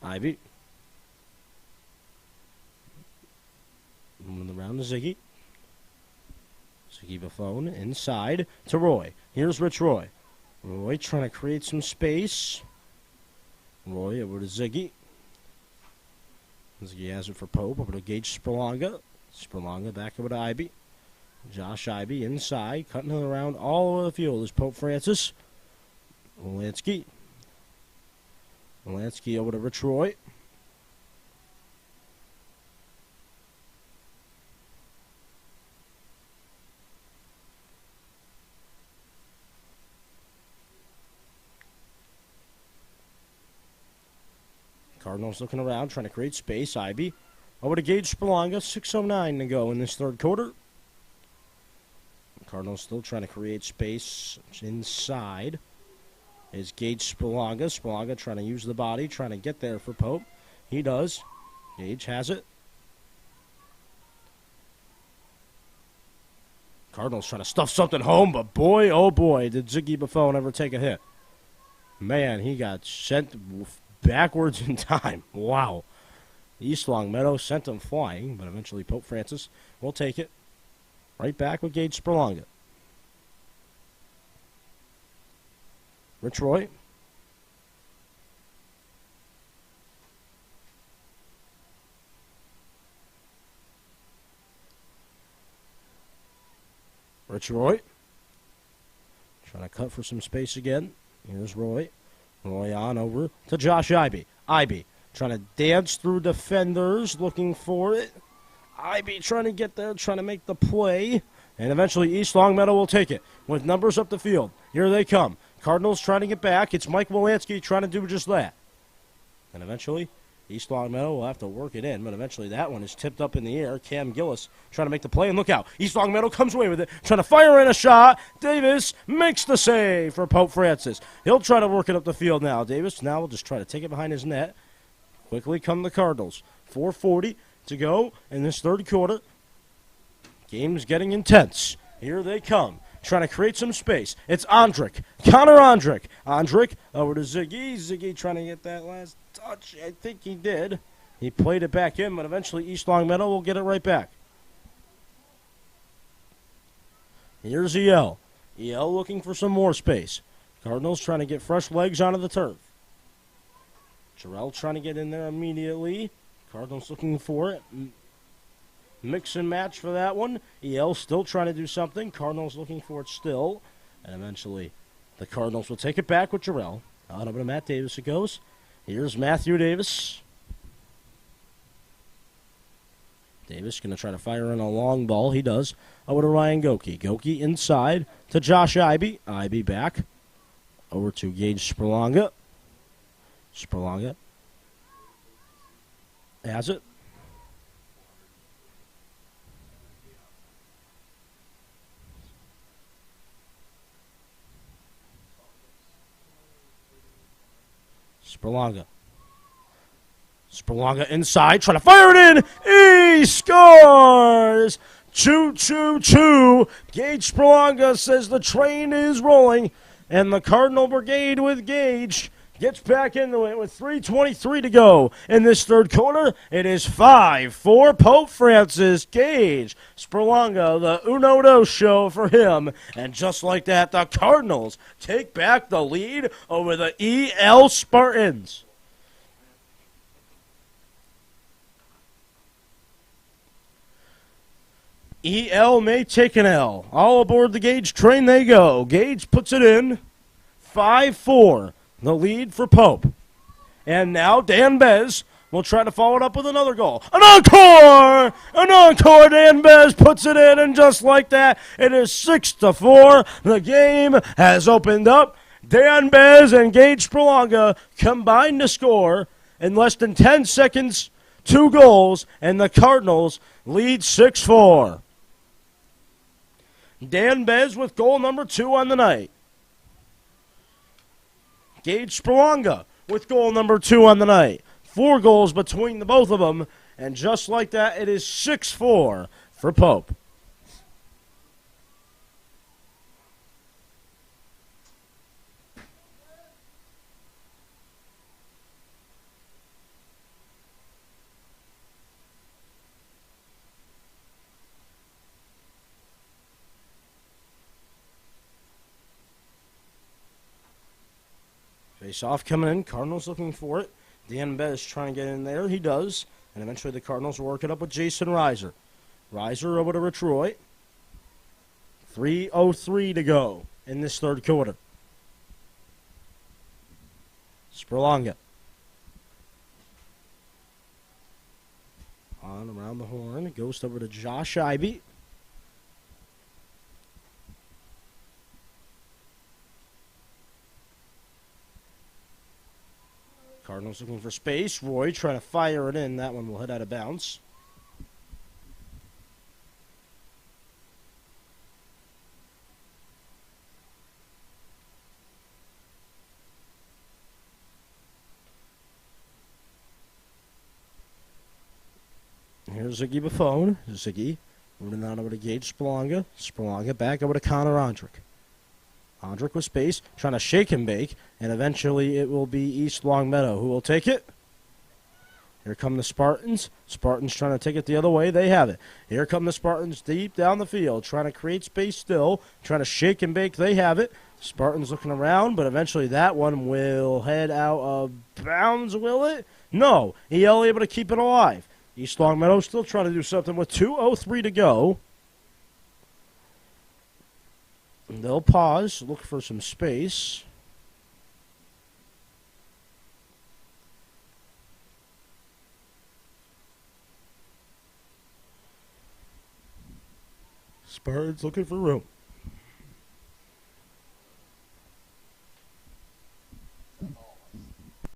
Ivy. Moving around to Ziggy. Ziggy Buffone inside to Roy. Here's Rich Roy. Roy trying to create some space. Roy over to Ziggy. Ziggy has it for Pope. Over to Gage Spelonga. Spelonga back over to Ivy. Josh Ivy inside. Cutting it around all over the field is Pope Francis. Wilansky. Wilansky over to Rich Roy. Cardinals looking around, trying to create space. Ivy over to Gage Spalonga. 6:09 to go in this third quarter. Cardinals still trying to create space inside. Is Gage Spalonga. Spalonga trying to use the body, trying to get there for Pope. He does. Gage has it. Cardinals trying to stuff something home, but boy, oh boy, did Ziggy Buffon ever take a hit. Man, he got sent backwards in time. Wow. East Longmeadow sent him flying, but eventually Pope Francis will take it. Right back with Gage Spalonga. Rich Roy. Rich Roy. Trying to cut for some space again. Here's Roy. Roy on over to Josh Ivy. Ivy trying to dance through defenders, looking for it. Ivy trying to get there, trying to make the play. And eventually East Longmeadow will take it with numbers up the field. Here they come. Cardinals trying to get back. It's Mike Wolanski trying to do just that. And eventually East Longmeadow will have to work it in, but eventually that one is tipped up in the air. Cam Gillis trying to make the play, and look out. East Longmeadow comes away with it, trying to fire in a shot. Davis makes the save for Pope Francis. He'll try to work it up the field now. Davis now will just try to take it behind his net. Quickly come the Cardinals. 4:40 to go in this third quarter. Game's getting intense. Here they come, trying to create some space. It's Ondrick. Connor Ondrick. Ondrick over to Ziggy. Ziggy trying to get that last touch. I think he did. He played it back in, but eventually East Longmeadow will get it right back. Here's EL. EL looking for some more space. Cardinals trying to get fresh legs onto the turf. Jarrell trying to get in there immediately. Cardinals looking for it. Mix and match for that one. EL still trying to do something. Cardinals looking for it still. And eventually the Cardinals will take it back with Jarrell. On over to Matt Davis it goes. Here's Matthew Davis. Davis going to try to fire in a long ball. He does. Over to Ryan Goki. Goki inside to Josh Ivy. Ivy back. Over to Gage Spalonga. Spalonga has it. Spalonga. Spalonga inside, trying to fire it in. He scores! Choo, choo, choo. Gage Spalonga says the train is rolling, and the Cardinal Brigade with Gage gets back into it with 3:23 to go in this third quarter. It is 5-4 Pope Francis. Gage Spalonga, the uno dos show for him. And just like that, the Cardinals take back the lead over the EL Spartans. EL may take an L. All aboard the Gage train they go. Gage puts it in. 5-4. The lead for Pope. And now Dan Bez will try to follow it up with another goal. An encore! An encore! Dan Bez puts it in, and just like that, it is 6-4. The game has opened up. Dan Bez and Gage Spalonga combined to score in less than 10 seconds, 2 goals, and the Cardinals lead 6-4. Dan Bez with goal number 2 on the night. Gage Spalonga with goal number 2 on the night. 4 goals between the both of them. And just like that, it is 6-4 for Pope. Face off coming in. Cardinals looking for it. Dan Bez trying to get in there. He does. And eventually the Cardinals work it up with Jason Reiser. Reiser over to Rich Roy. 3:03 to go in this third quarter. Spalonga. On around the horn. It goes over to Josh Ivy. Cardinals looking for space. Roy trying to fire it in. That one will hit out of bounds. Here's Ziggy Buffon. Ziggy moving on over to Gage Spelonga. Spelonga back over to Connor Ondrick. Ondrick with space, trying to shake and bake, and eventually it will be East Longmeadow who will take it. Here come the Spartans. Spartans trying to take it the other way. They have it. Here come the Spartans deep down the field, trying to create space still, trying to shake and bake. They have it. Spartans looking around, but eventually that one will head out of bounds, will it? No. EL able to keep it alive. East Longmeadow still trying to do something with 2:03 to go. And they'll pause, look for some space. Spartans looking for room.